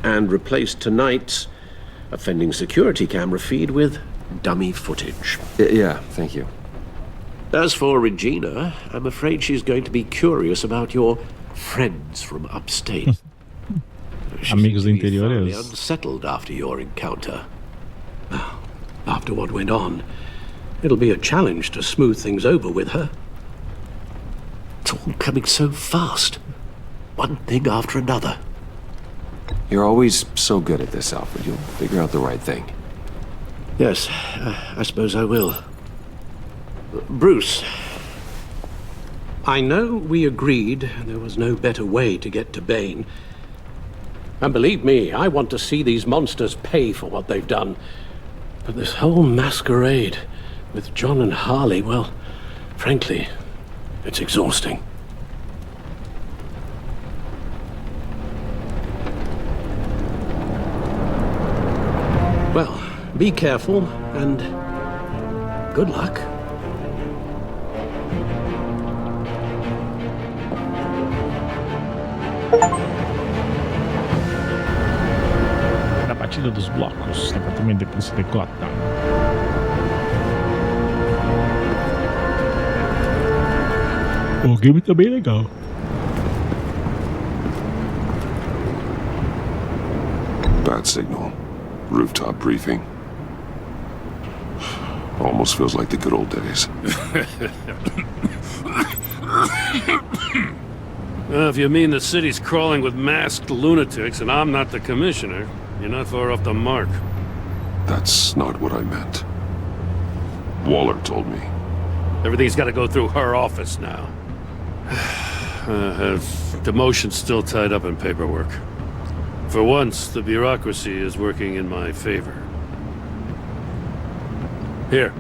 and replaced tonight's offending security camera feed with dummy footage. Yeah, thank you. As for Regina, I'm afraid she's going to be curious about your friends from upstate. Amigos do interior thoroughly is... unsettled after your encounter. After what went on, it'll be a challenge to smooth things over with her. It's all coming so fast. One thing after another. You're always so good at this, Alfred. You'll figure out the right thing. Yes, I suppose I will. Bruce, I know we agreed there was no better way to get to Bane. And believe me, I want to see these monsters pay for what they've done. But this whole masquerade with John and Harley, well, frankly, it's exhausting. Well, be careful and good luck. Da batida dos blocos, departamento de polícia de Gotham. O game tá bem legal. Bad signal. Rooftop briefing. Almost feels like the good old days. If you mean the city's crawling with masked lunatics and I'm not the commissioner, you're not far off the mark. That's not what I meant. Waller told me. Everything's got to go through her office now. Demotion's still tied up in paperwork. For once, the bureaucracy is working in my favor. Here,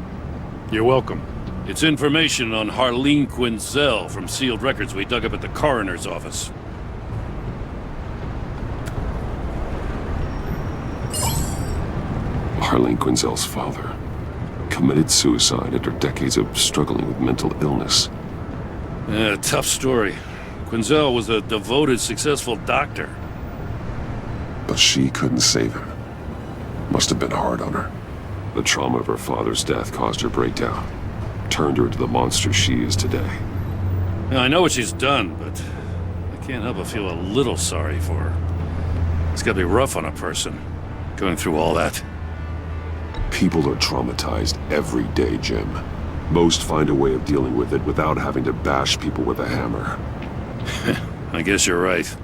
you're welcome. It's information on Harleen Quinzel from sealed records we dug up at the coroner's office. Harleen Quinzel's father committed suicide after decades of struggling with mental illness. Yeah, tough story. Quinzel was a devoted, successful doctor. But she couldn't save him. Must have been hard on her. The trauma of her father's death caused her breakdown. Turned her into the monster she is today. Now, I know what she's done, but I can't help but feel a little sorry for her. It's gotta be rough on a person, going through all that. People are traumatized every day, Jim. Most find a way of dealing with it without having to bash people with a hammer. I guess you're right.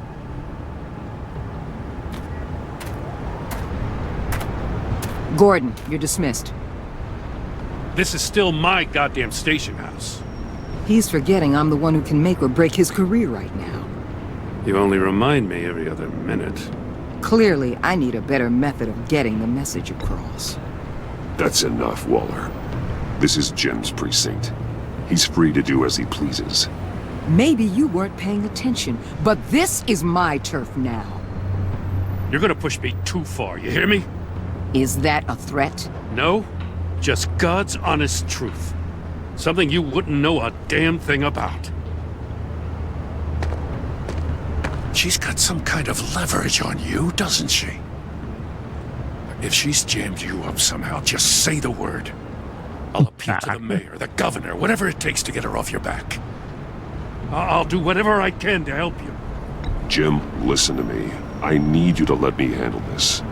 Gordon, you're dismissed. This is still my goddamn station house. He's forgetting I'm the one who can make or break his career right now. You only remind me every other minute. Clearly, I need a better method of getting the message across. That's enough, Waller. This is Jim's precinct. He's free to do as he pleases. Maybe you weren't paying attention, but this is my turf now. You're gonna push me too far, you hear me? Is that a threat? No, just God's honest truth. Something you wouldn't know a damn thing about. She's got some kind of leverage on you, doesn't she? If she's jammed you up somehow, just say the word. I'll appeal to the mayor, the governor, whatever it takes to get her off your back. I'll do whatever I can to help you. Jim, listen to me. I need you to let me handle this.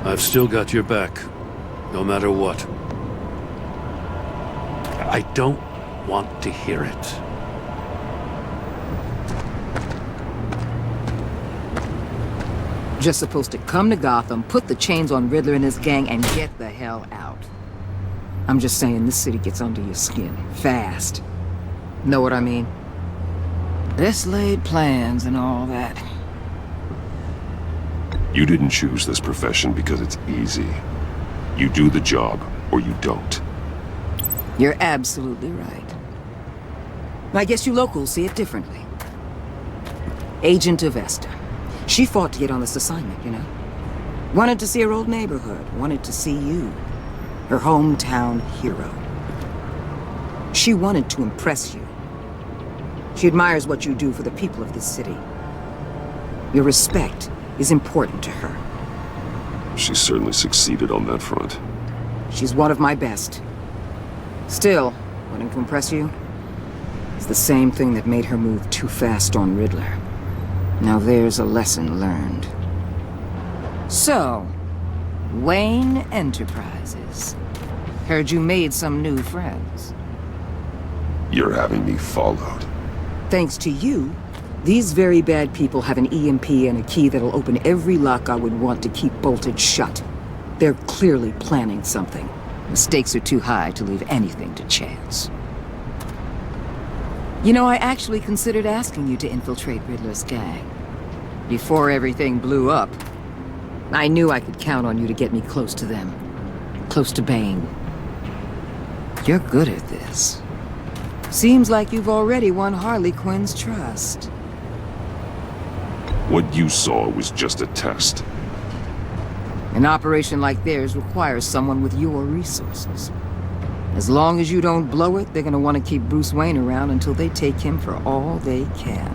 I've still got your back, no matter what. I don't want to hear it. Just supposed to come to Gotham, put the chains on Riddler and his gang, and get the hell out. I'm just saying, this city gets under your skin, fast. Know what I mean? Best laid plans and all that. You didn't choose this profession because it's easy. You do the job, or you don't. You're absolutely right. I guess you locals see it differently. Agent of Vesta. She fought to get on this assignment, you know? Wanted to see her old neighborhood, wanted to see you, her hometown hero. She wanted to impress you. She admires what you do for the people of this city. Your respect is important to her. She certainly succeeded on that front. She's one of my best. Still, wanting to impress you is the same thing that made her move too fast on Riddler. Now there's a lesson learned. So, Wayne Enterprises. Heard you made some new friends. You're having me followed. Thanks to you, these very bad people have an EMP and a key that'll open every lock I would want to keep bolted shut. They're clearly planning something. The stakes are too high to leave anything to chance. You know, I actually considered asking you to infiltrate Riddler's gang. Before everything blew up, I knew I could count on you to get me close to them. Close to Bane. You're good at this. Seems like you've already won Harley Quinn's trust. What you saw was just a test. An operation like theirs requires someone with your resources. As long as you don't blow it, they're gonna want to keep Bruce Wayne around until they take him for all they can.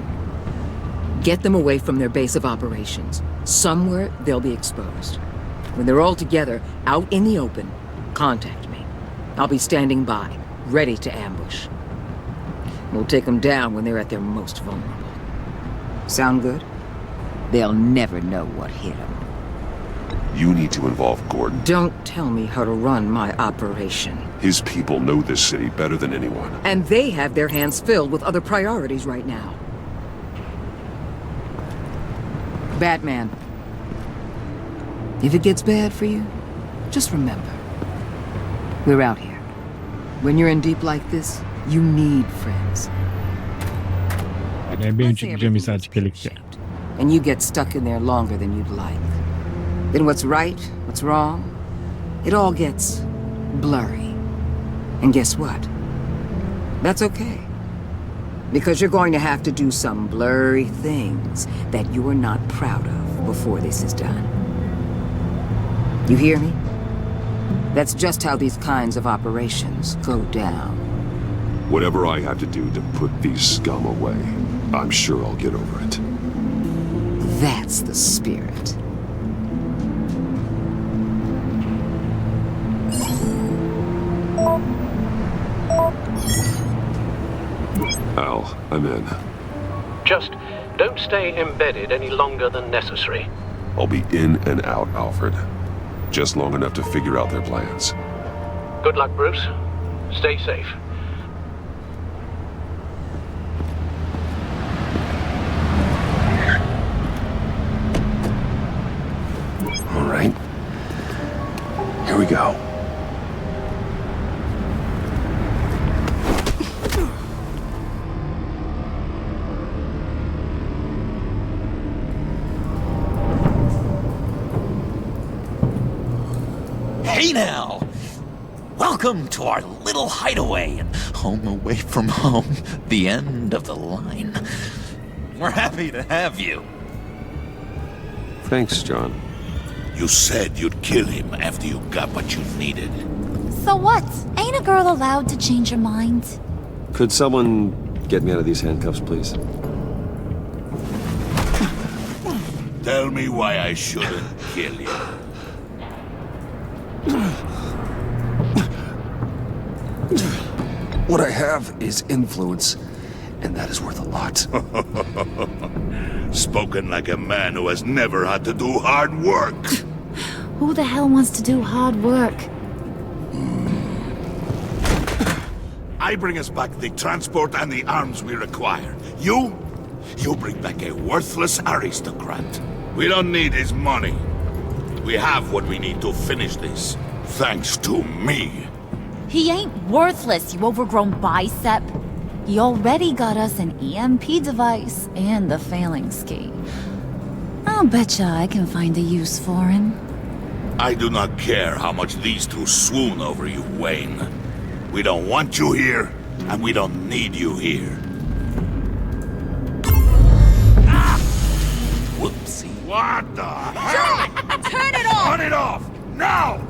Get them away from their base of operations. Somewhere they'll be exposed. When they're all together, out in the open, contact me. I'll be standing by, ready to ambush. We'll take them down when they're at their most vulnerable. Sound good? They'll never know what hit them. You need to involve Gordon. Don't tell me how to run my operation. His people know this city better than anyone. And they have their hands filled with other priorities right now. Batman, if it gets bad for you, just remember, we're out here. When you're in deep like this, you need friends. É bem o tipo de amizade que ele quer. And you get stuck in there longer than you'd like. Then what's right, what's wrong, it all gets blurry. And guess what? That's okay. Because you're going to have to do some blurry things that you're not proud of before this is done. You hear me? That's just how these kinds of operations go down. Whatever I have to do to put these scum away, I'm sure I'll get over it. That's the spirit. Al, I'm in. Just don't stay embedded any longer than necessary. I'll be in and out, Alfred. Just long enough to figure out their plans. Good luck, Bruce. Stay safe. All right. Here we go. Hey now! Welcome to our little hideaway and home away from home, the end of the line. We're happy to have you. Thanks, John. You said you'd kill him after you got what you needed. So what? Ain't a girl allowed to change her mind? Could someone get me out of these handcuffs, please? Tell me why I shouldn't kill you. What I have is influence, and that is worth a lot. Spoken like a man who has never had to do hard work. Who the hell wants to do hard work? I bring us back the transport and the arms we require. You bring back a worthless aristocrat. We don't need his money. We have what we need to finish this, thanks to me. He ain't worthless, you overgrown bicep. He already got us an EMP device and the phalanx key. I'll betcha I can find a use for him. I do not care how much these two swoon over you, Wayne. We don't want you here, and we don't need you here. Ah! What the hell? John, turn it off! Turn it off! Now!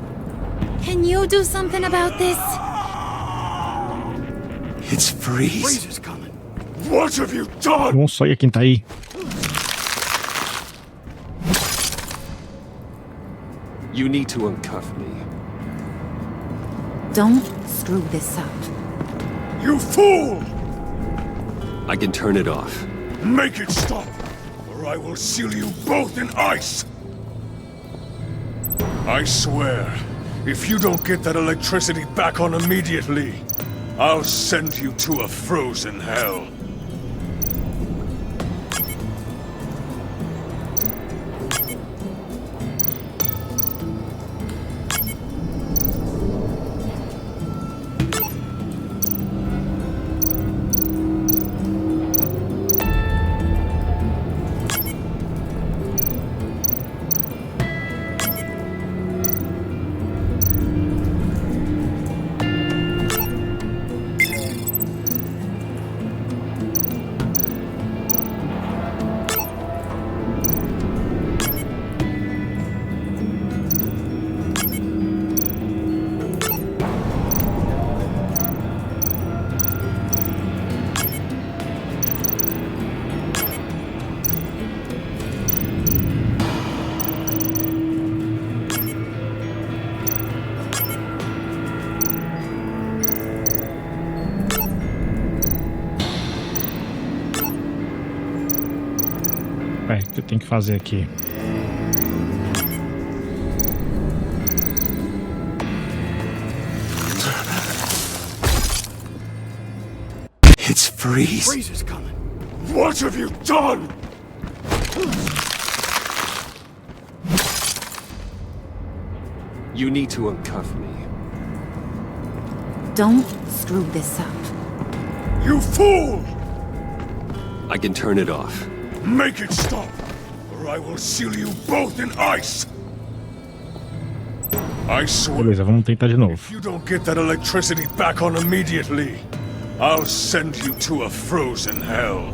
Can you do something about this? It's Freeze. Freeze is coming. What have you done? Vamos só ir quem tá aí. You need to uncuff me. Don't screw this up. You fool! I can turn it off. Make it stop, or I will seal you both in ice! I swear, if you don't get that electricity back on immediately, I'll send you to a frozen hell. O que eu tenho que fazer aqui? It's Freeze. Freeze is coming. What have you done? You need to uncuff me. Don't screw this up. You fool! I can turn it off. Make it stop, or I will seal you both in ice! I swear, Beleza, vamos tentar de novo. if you don't get that electricity back on immediately, I'll send you to a frozen hell.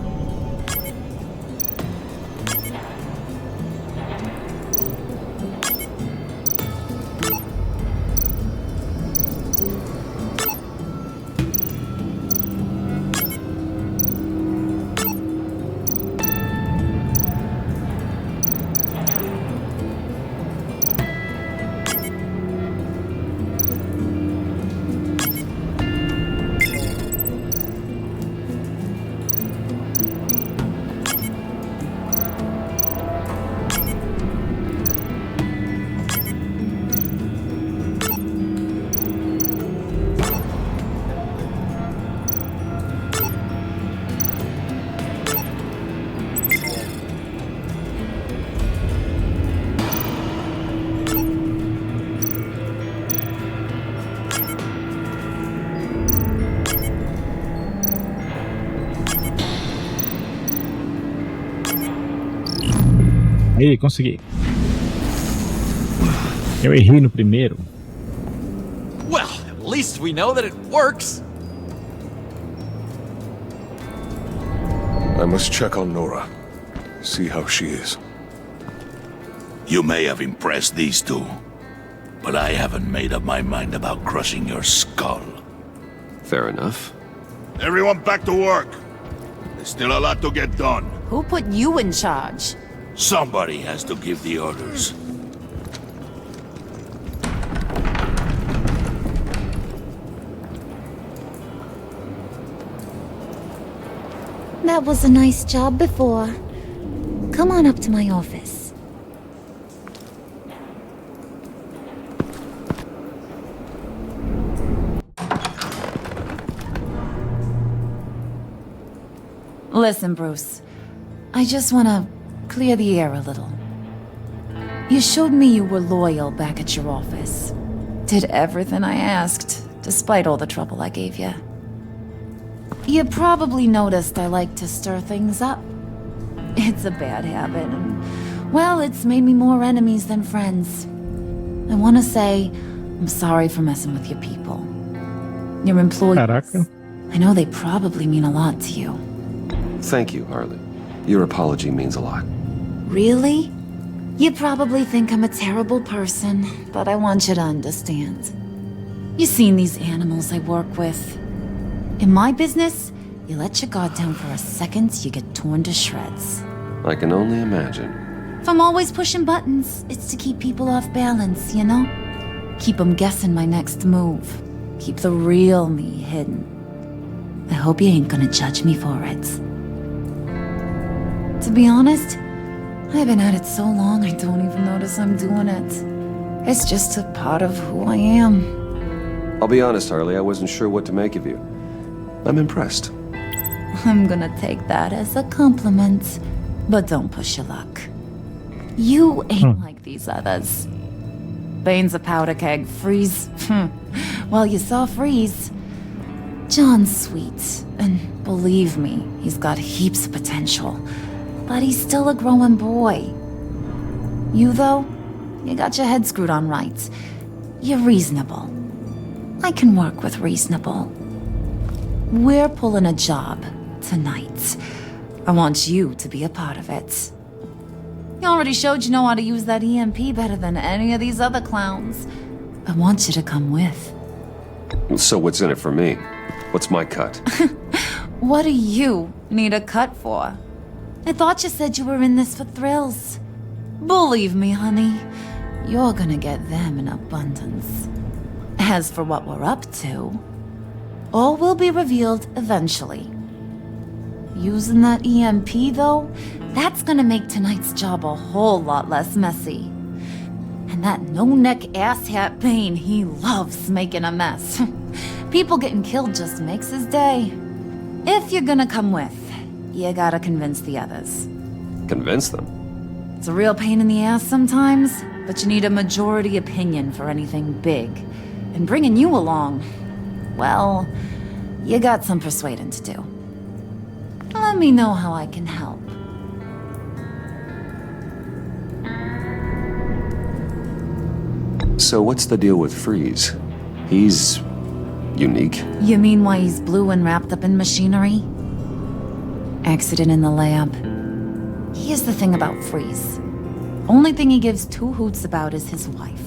Aí, consegui. Eu errei no primeiro. Well, at least we know that it works. I must check on Nora. See how she is. You may have impressed these two, but I haven't made up my mind about crushing your skull. Fair enough. Everyone back to work. There's still a lot to get done. Who put you in charge? Somebody has to give the orders. That was a nice job before. Come on up to my office. Listen, Bruce. I just want to clear the air a little. You showed me you were loyal back at your office. Did everything I asked, despite all the trouble I gave you. You probably noticed I like to stir things up. It's a bad habit, and, well, it's made me more enemies than friends. I want to say I'm sorry for messing with your people. Your employees. Caraca. I know they probably mean a lot to you. Thank you, Harley. Your apology means a lot. Really? You probably think I'm a terrible person, but I want you to understand. You've seen these animals I work with. In my business, you let your guard down for a second, you get torn to shreds. I can only imagine. If I'm always pushing buttons, it's to keep people off balance, you know? Keep them guessing my next move. Keep the real me hidden. I hope you ain't gonna judge me for it. To be honest, I've been at it so long I don't even notice I'm doing it. It's just a part of who I am. I'll be honest, Harley, I wasn't sure what to make of you. I'm impressed. I'm gonna take that as a compliment, but don't push your luck. You ain't like these others. Bane's a powder keg, Freeze. Well, you saw Freeze. John's sweet, and believe me, he's got heaps of potential. But he's still a growing boy. You, though, you got your head screwed on right. You're reasonable. I can work with reasonable. We're pulling a job tonight. I want you to be a part of it. You already showed you know how to use that EMP better than any of these other clowns. I want you to come with. So what's in it for me? What's my cut? What do you need a cut for? I thought you said you were in this for thrills. Believe me, honey, you're gonna get them in abundance. As for what we're up to, all will be revealed eventually. Using that EMP, though, that's gonna make tonight's job a whole lot less messy. And that no-neck asshat Bane, he loves making a mess. People getting killed just makes his day. If you're gonna come with, you gotta convince the others. Convince them? It's a real pain in the ass sometimes, but you need a majority opinion for anything big. And bringing you along, well, you got some persuading to do. Let me know how I can help. So what's the deal with Freeze? He's unique. You mean why he's blue and wrapped up in machinery? Accident in the lab. Here's the thing about Freeze. Only thing he gives two hoots about is his wife.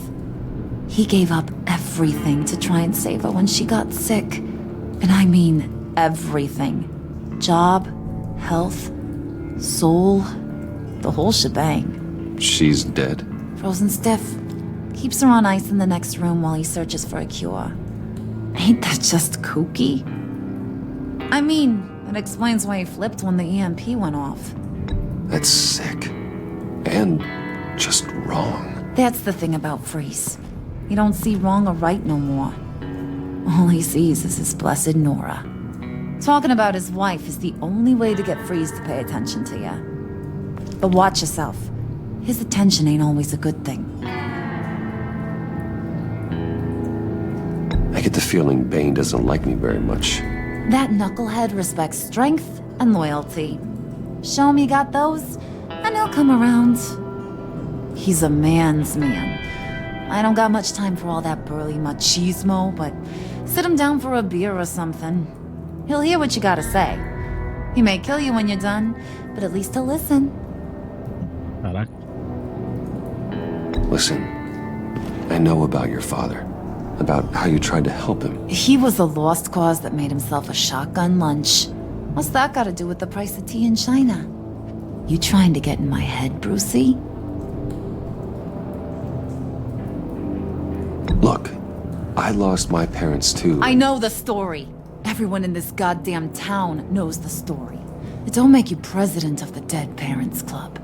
He gave up everything to try and save her when she got sick. And I mean everything. Job, health, soul, the whole shebang. She's dead? Frozen stiff. Keeps her on ice in the next room while he searches for a cure. Ain't that just kooky? I mean, it explains why he flipped when the EMP went off. That's sick. And just wrong. That's the thing about Freeze. He don't see wrong or right no more. All he sees is his blessed Nora. Talking about his wife is the only way to get Freeze to pay attention to you. But watch yourself. His attention ain't always a good thing. I get the feeling Bane doesn't like me very much. That knucklehead respects strength and loyalty. Show him you got those, and he'll come around. He's a man's man. I don't got much time for all that burly machismo, but sit him down for a beer or something. He'll hear what you gotta say. He may kill you when you're done, but at least he'll listen. Listen, I know about your father. About how you tried to help him. He was a lost cause that made himself a shotgun lunch. What's that got to do with the price of tea in China? You trying to get in my head, Brucey? Look, I lost my parents too. I know the story. Everyone in this goddamn town knows the story. It don't make you president of the Dead Parents Club.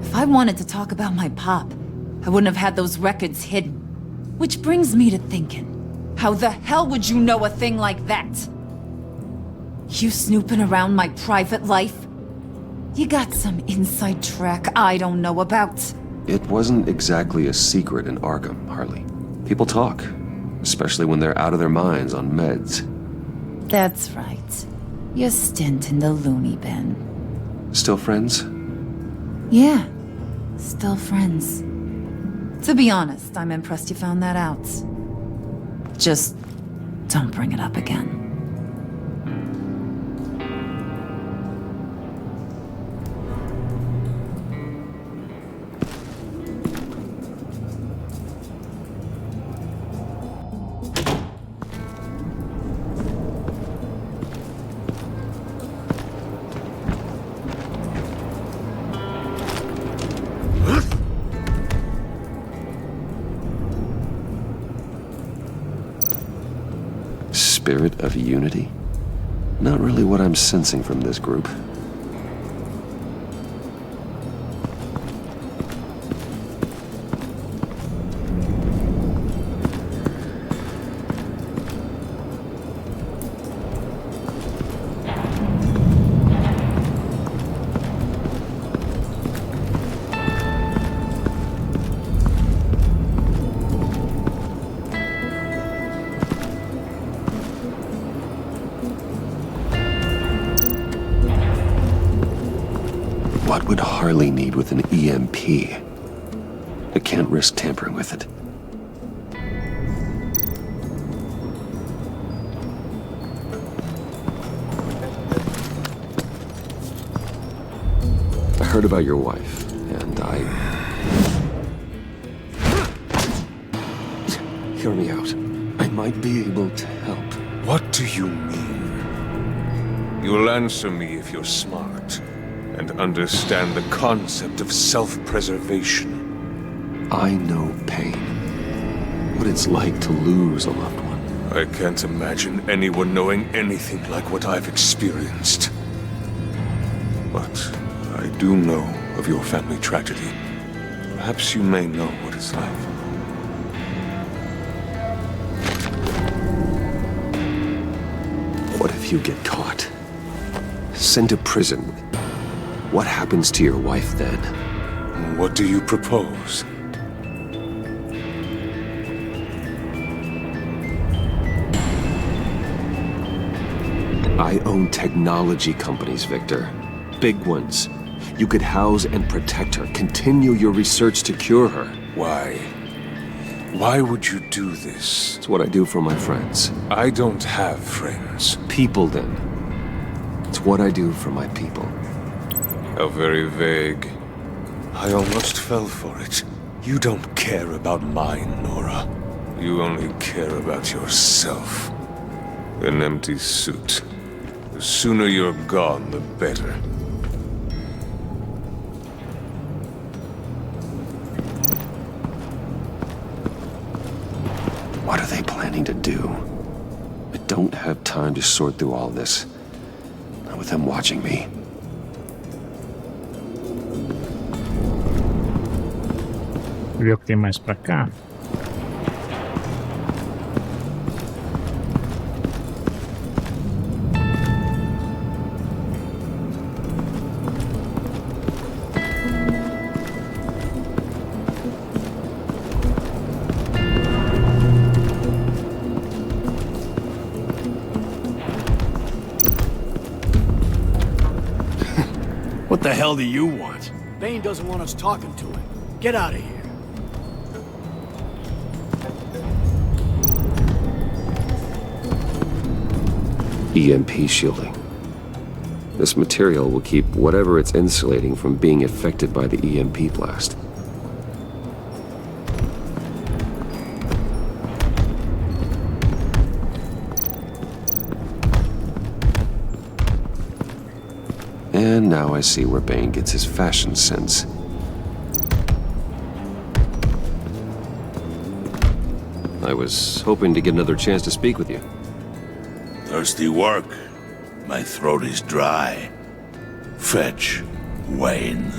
If I wanted to talk about my pop, I wouldn't have had those records hidden. Which brings me to thinking, how the hell would you know a thing like that? You snooping around my private life? You got some inside track I don't know about. It wasn't exactly a secret in Arkham, Harley. People talk, especially when they're out of their minds on meds. That's right. Your stint in the loony bin. Still friends? Yeah, still friends. To be honest, I'm impressed you found that out. Just don't bring it up again. spirit of unity? Not really what I'm sensing from this group. What would Harley need with an EMP? I can't risk tampering with it. I heard about your wife, and Hear me out. I might be able to help. What do you mean? You'll answer me if you're smart and understand the concept of self-preservation. I know pain. What it's like to lose a loved one. I can't imagine anyone knowing anything like what I've experienced. But I do know of your family tragedy. Perhaps you may know what it's like. What if you get caught? Sent to prison. What happens to your wife then? What do you propose? I own technology companies, Victor. Big ones. You could house and protect her. Continue your research to cure her. Why? Why would you do this? It's what I do for my friends. I don't have friends. People, then. It's what I do for my people. How very vague. I almost fell for it. You don't care about mine, Nora. You only care about yourself. An empty suit. The sooner you're gone, the better. What are they planning to do? I don't have time to sort through all this. Not with them watching me. Ver o que tem mais pra cá. What the hell do you want? Bane doesn't want us talking to him. Get out of here. EMP shielding. This material will keep whatever it's insulating from being affected by the EMP blast. And now I see where Bane gets his fashion sense. I was hoping to get another chance to speak with you. Thirsty work? My throat is dry. Fetch, Wayne.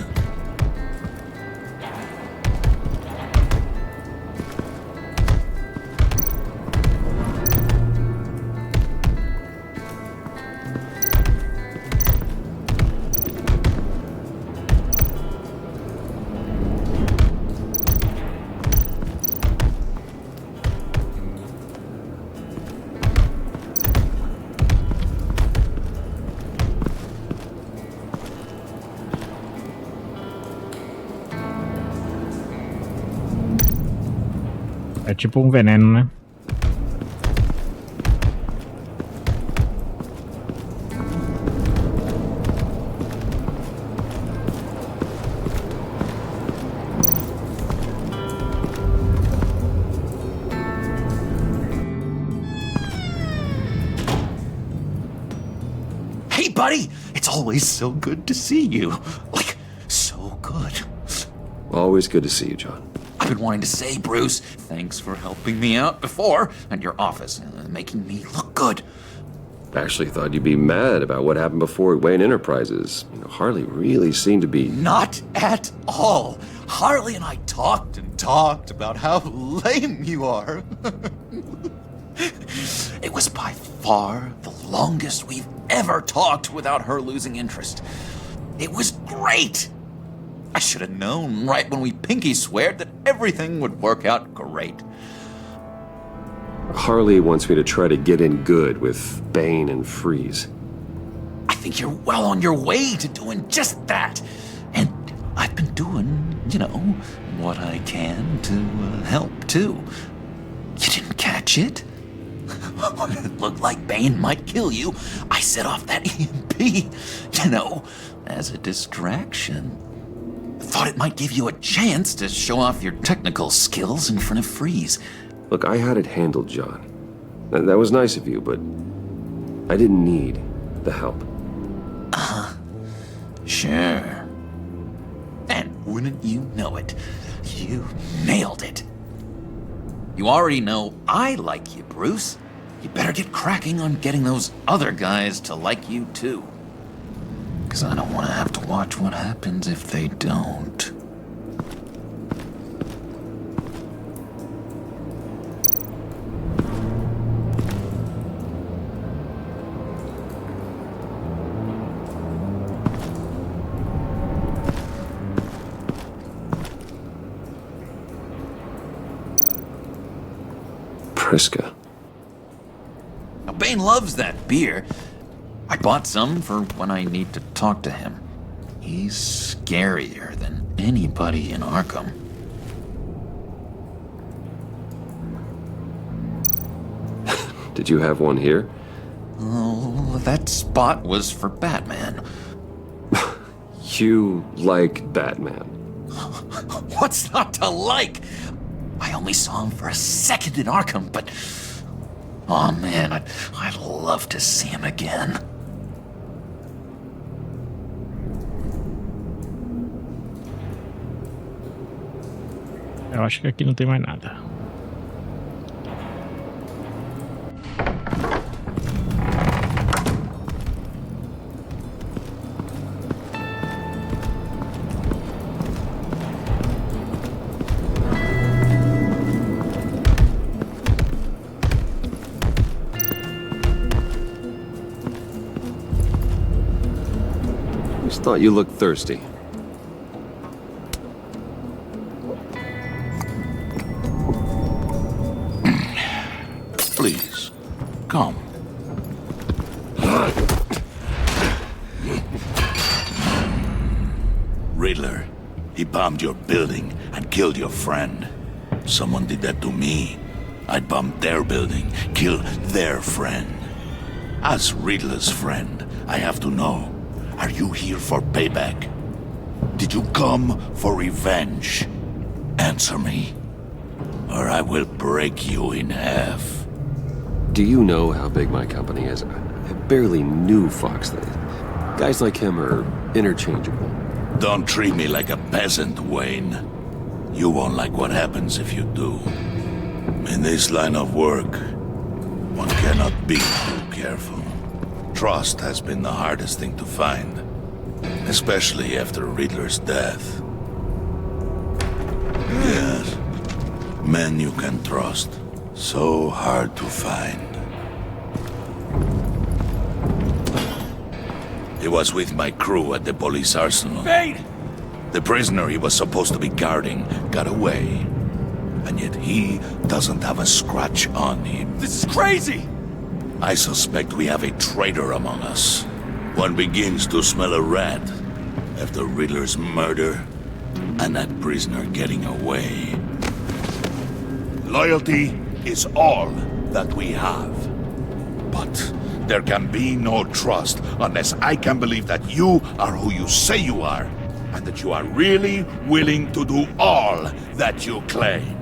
É tipo veneno, né? Hey, buddy! It's always so good to see you. Like, so good. Always good to see you, John. I've been wanting to say, Bruce, thanks for helping me out before at your office, making me look good. I actually thought you'd be mad about what happened before at Wayne Enterprises. Harley really seemed to be... Not at all. Harley and I talked and talked about how lame you are. It was by far the longest we've ever talked without her losing interest. It was great. I should have known right when we pinky sweared that everything would work out great. Harley wants me to try to get in good with Bane and Freeze. I think you're well on your way to doing just that. And I've been doing, what I can to help too. You didn't catch it? When it looked like Bane might kill you, I set off that EMP, as a distraction. Thought it might give you a chance to show off your technical skills in front of Freeze. Look, I had it handled, John. That was nice of you, but I didn't need the help. Sure. And wouldn't you know it, you nailed it. You already know I like you, Bruce. You better get cracking on getting those other guys to like you, too. Because I don't want to have to watch what happens if they don't. Priska. Now, Bane loves that beer. I bought some for when I need to talk to him. He's scarier than anybody in Arkham. Did you have one here? Oh, that spot was for Batman. You like Batman? What's not to like? I only saw him for a second in Arkham, but... Oh man, I'd love to see him again. Eu acho que aqui não tem mais nada. Just thought you looked thirsty. Please, come. Riddler, he bombed your building and killed your friend. Someone did that to me. I'd bomb their building, kill their friend. As Riddler's friend, I have to know, are you here for payback? Did you come for revenge? Answer me, or I will break you in half. Do you know how big my company is? I barely knew Fox. Guys like him are interchangeable. Don't treat me like a peasant, Wayne. You won't like what happens if you do. In this line of work, one cannot be too careful. Trust has been the hardest thing to find, especially after Riddler's death. Yes, men you can trust. So hard to find. He was with my crew at the police arsenal. Bane! The prisoner he was supposed to be guarding got away. And yet he doesn't have a scratch on him. This is crazy! I suspect we have a traitor among us. One begins to smell a rat after Riddler's murder and that prisoner getting away. Loyalty is all that we have. But there can be no trust unless I can believe that you are who you say you are, and that you are really willing to do all that you claim.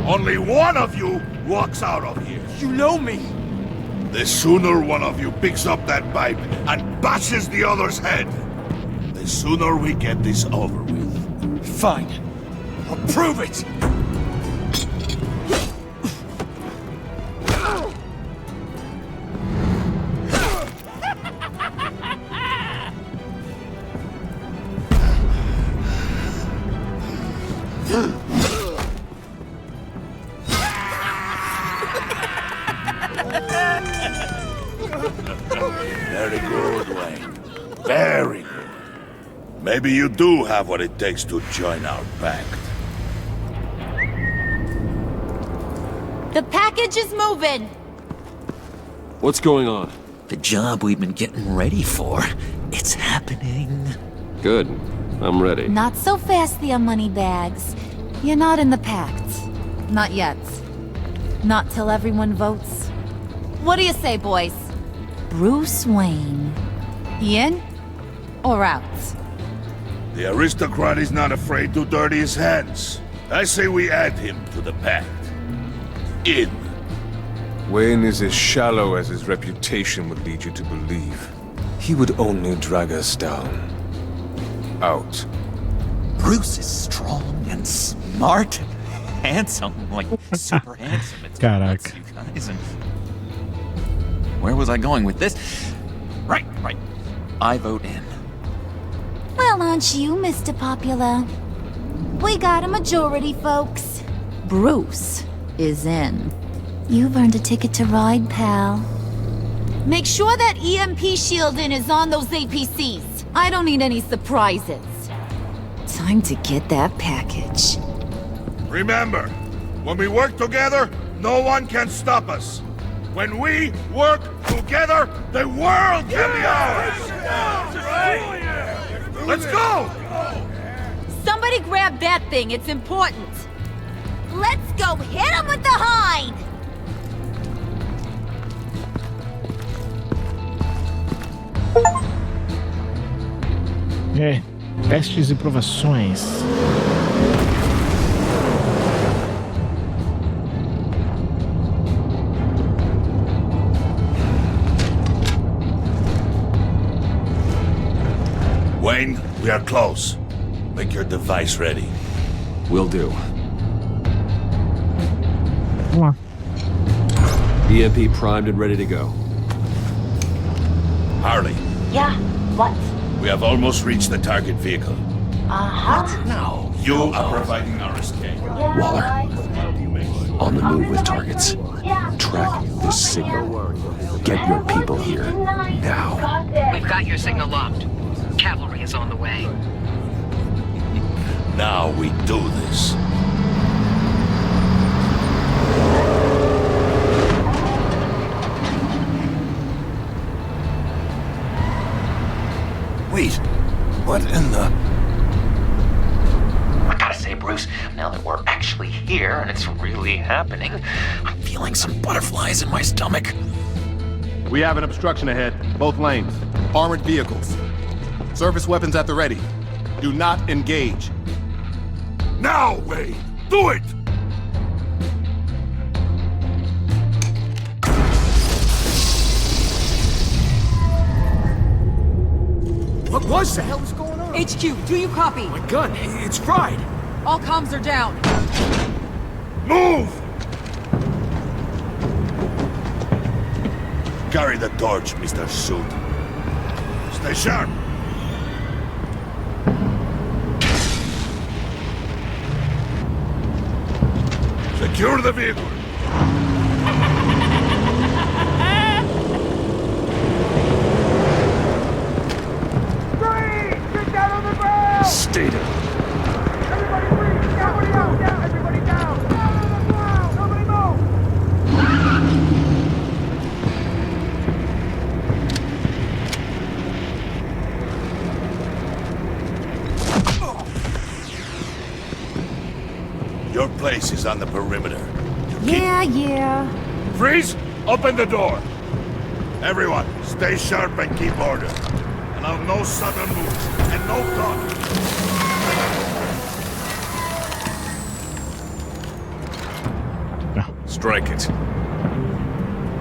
Only one of you walks out of here. You know me! The sooner one of you picks up that pipe and bashes the other's head, the the sooner we get this over with. Fine. I'll prove it! Very good, Wayne. Very good. Maybe you do have what it takes to join our pact. The package is moving! What's going on? The job we've been getting ready for. It's happening. Good. I'm ready. Not so fast there, moneybags. You're not in the pact. Not yet. Not till everyone votes. What do you say, boys? Bruce Wayne. In or out? The aristocrat is not afraid to dirty his hands. I say we add him to the pact. In. Wayne is as shallow as his reputation would lead you to believe. He would only drag us down. Out. Bruce is strong and smart and handsome, like super handsome. It's Caraca. you guys, and where was I going with this? Right. I vote in. Well, aren't you, Mr. Popular? We got a majority, folks. Bruce is in. You've earned a ticket to ride, pal. Make sure that EMP shielding is on those APCs. I don't need any surprises. Time to get that package. Remember, when we work together, no one can stop us. When we work together, the world can be ours! Let's go! Somebody grab that thing, it's important. Let's go hit him with the hide! Testes e provações. Wayne, we are close. Make your device ready. Will do. Vamos lá. EMP primed and ready to go. Harley, Yeah, what? we have almost reached the target vehicle. Uh-huh. Now, you are providing our escape. Waller, on the move with targets. Track this signal. Get your people here, now. We've got your signal locked. Cavalry is on the way. Now we do this. Wait, what in the... I gotta say, Bruce, now that we're actually here and it's really happening, I'm feeling some butterflies in my stomach. We have an obstruction ahead, both lanes. Armored vehicles. Service weapons at the ready. Do not engage. Now, Wayne! Do it! What was that? What the hell is going on? HQ, do you copy? My gun, it's fried. All comms are down. Move! Carry the torch, Mr. Suit. Stay sharp. Secure the vehicle. Get down on the ground! Stay down. Everybody breathe! Everybody out! Down! Everybody down! Down on the ground! Nobody move! Your place is on the perimeter. Yeah. Freeze! Open the door! Everyone, stay sharp and keep order. Allow no sudden moves and no talk. Strike it.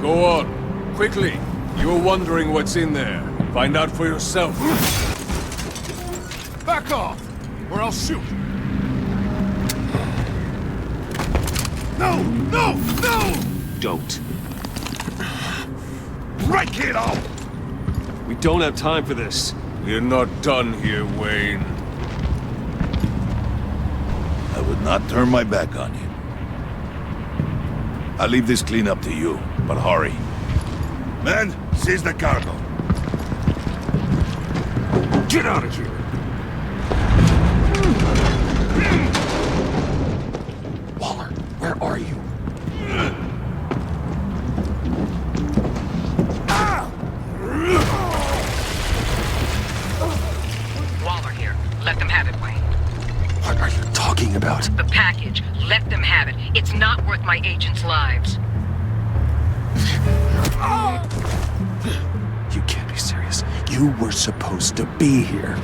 Go on. Quickly. You're wondering what's in there. Find out for yourself. Back off, or I'll shoot. No! No! No! Don't. Break it up! We don't have time for this. We're not done here, Wayne. I would not turn my back on you. I'll leave this clean up to you, but hurry. Men, seize the cargo. Get out of here! Waller, where are you? Waller here. Let them have it, Wayne. What are you talking about? The package. Let them have it. It's not worth my agents' lives. You can't be serious. You were supposed to be here.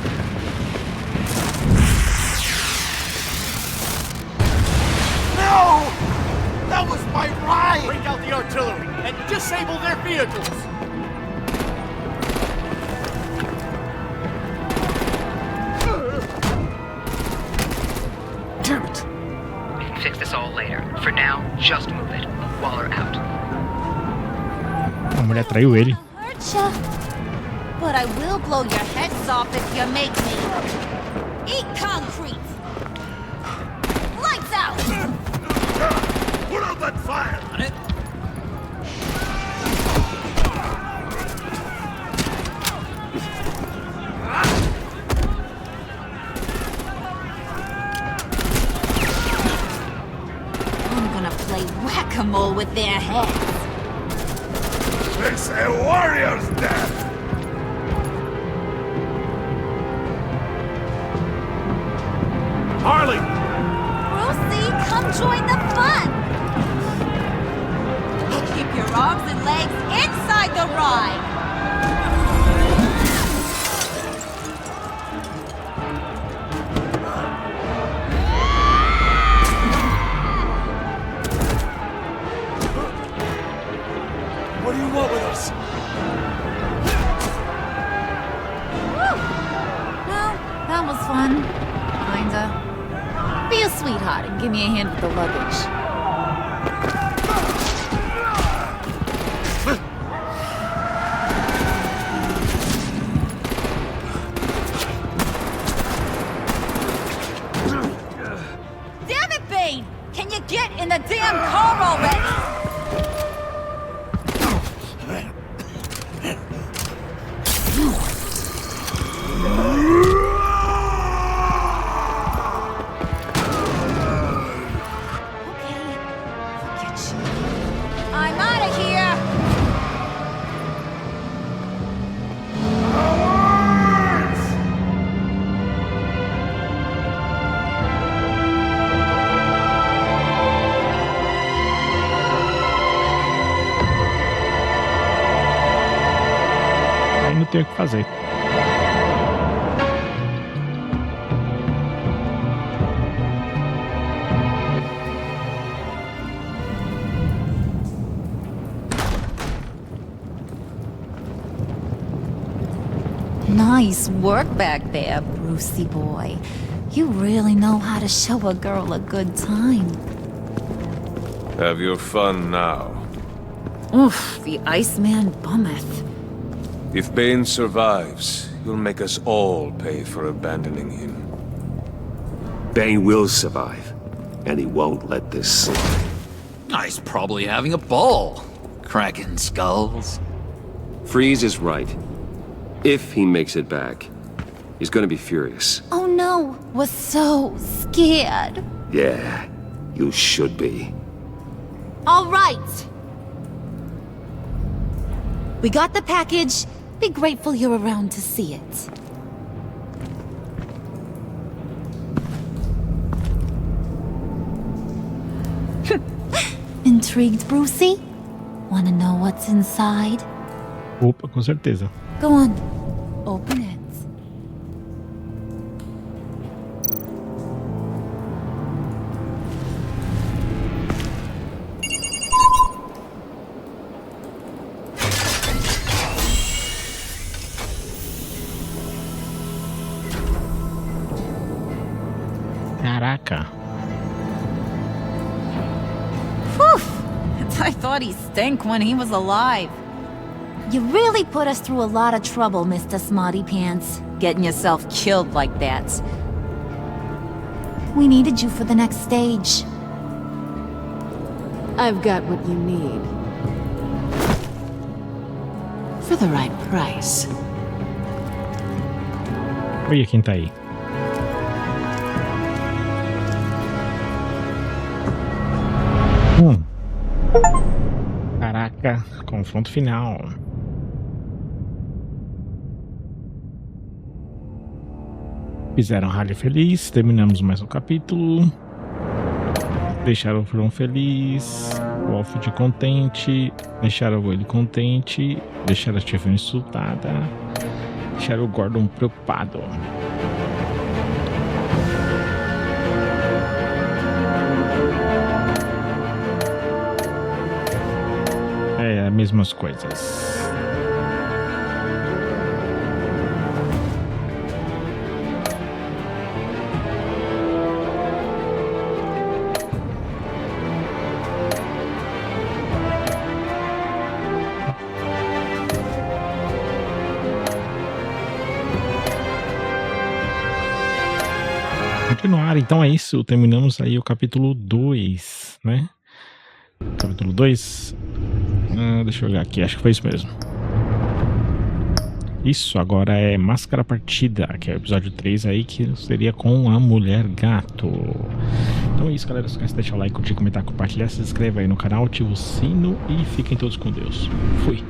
No! That was my ride! Bring out the artillery and disable their vehicles! Damn it! We can fix this all later. For now, just move it. Waller out. A mulher traiu ele. Hurt ya. But I will blow your heads off if you make me eat concrete. Lights out. Put out that fire! On it. I'm gonna play whack-a-mole with their heads. It's a warrior's death! Harley! Brucey, come join the fun! Keep your arms and legs inside the ride! What do you want with us? Woo! Well, that was fun. Kinda. Be a sweetheart and give me a hand with the luggage. Damn it, Bane! Can you get in the damn car already? I'm out of here! Aí não tem o que fazer. Nice work back there, Brucey boy. You really know how to show a girl a good time. Have your fun now. Oof, the Iceman bummeth. If Bane survives, you'll make us all pay for abandoning him. Bane will survive, and he won't let this slide. He's probably having a ball. Cracking skulls. Freeze is right. If he makes it back, he's gonna be furious. Oh no, was so scared. Yeah, you should be. All right! We got the package. Be grateful you're around to see it. Intrigued, Brucey? Wanna know what's inside? Opa, com certeza. Go on, open it. Caraca. I thought he stank when he was alive. You really put us through a lot of trouble, Mr. Smarty Pants. Getting yourself killed like that. We needed you for the next stage. I've got what you need. For the right price. Olha quem tá aí. Caraca, confronto final. Fizeram Harley feliz, terminamos mais um capítulo. Deixaram o Fron feliz, o Alfred contente, deixaram ele contente, deixaram a Tiffany insultada, deixaram o Gordon preocupado. É, as mesmas coisas. Continuar, então é isso, terminamos aí o capítulo 2, né? Capítulo 2, deixa eu olhar aqui, acho que foi isso mesmo. Isso, agora é Máscara Partida, que é o episódio 3 aí, que seria com a Mulher Gato. Então é isso, galera, não esquece de deixar o like, curtir, comentar, compartilhar, se inscreva aí no canal, ativa o sino e fiquem todos com Deus. Fui!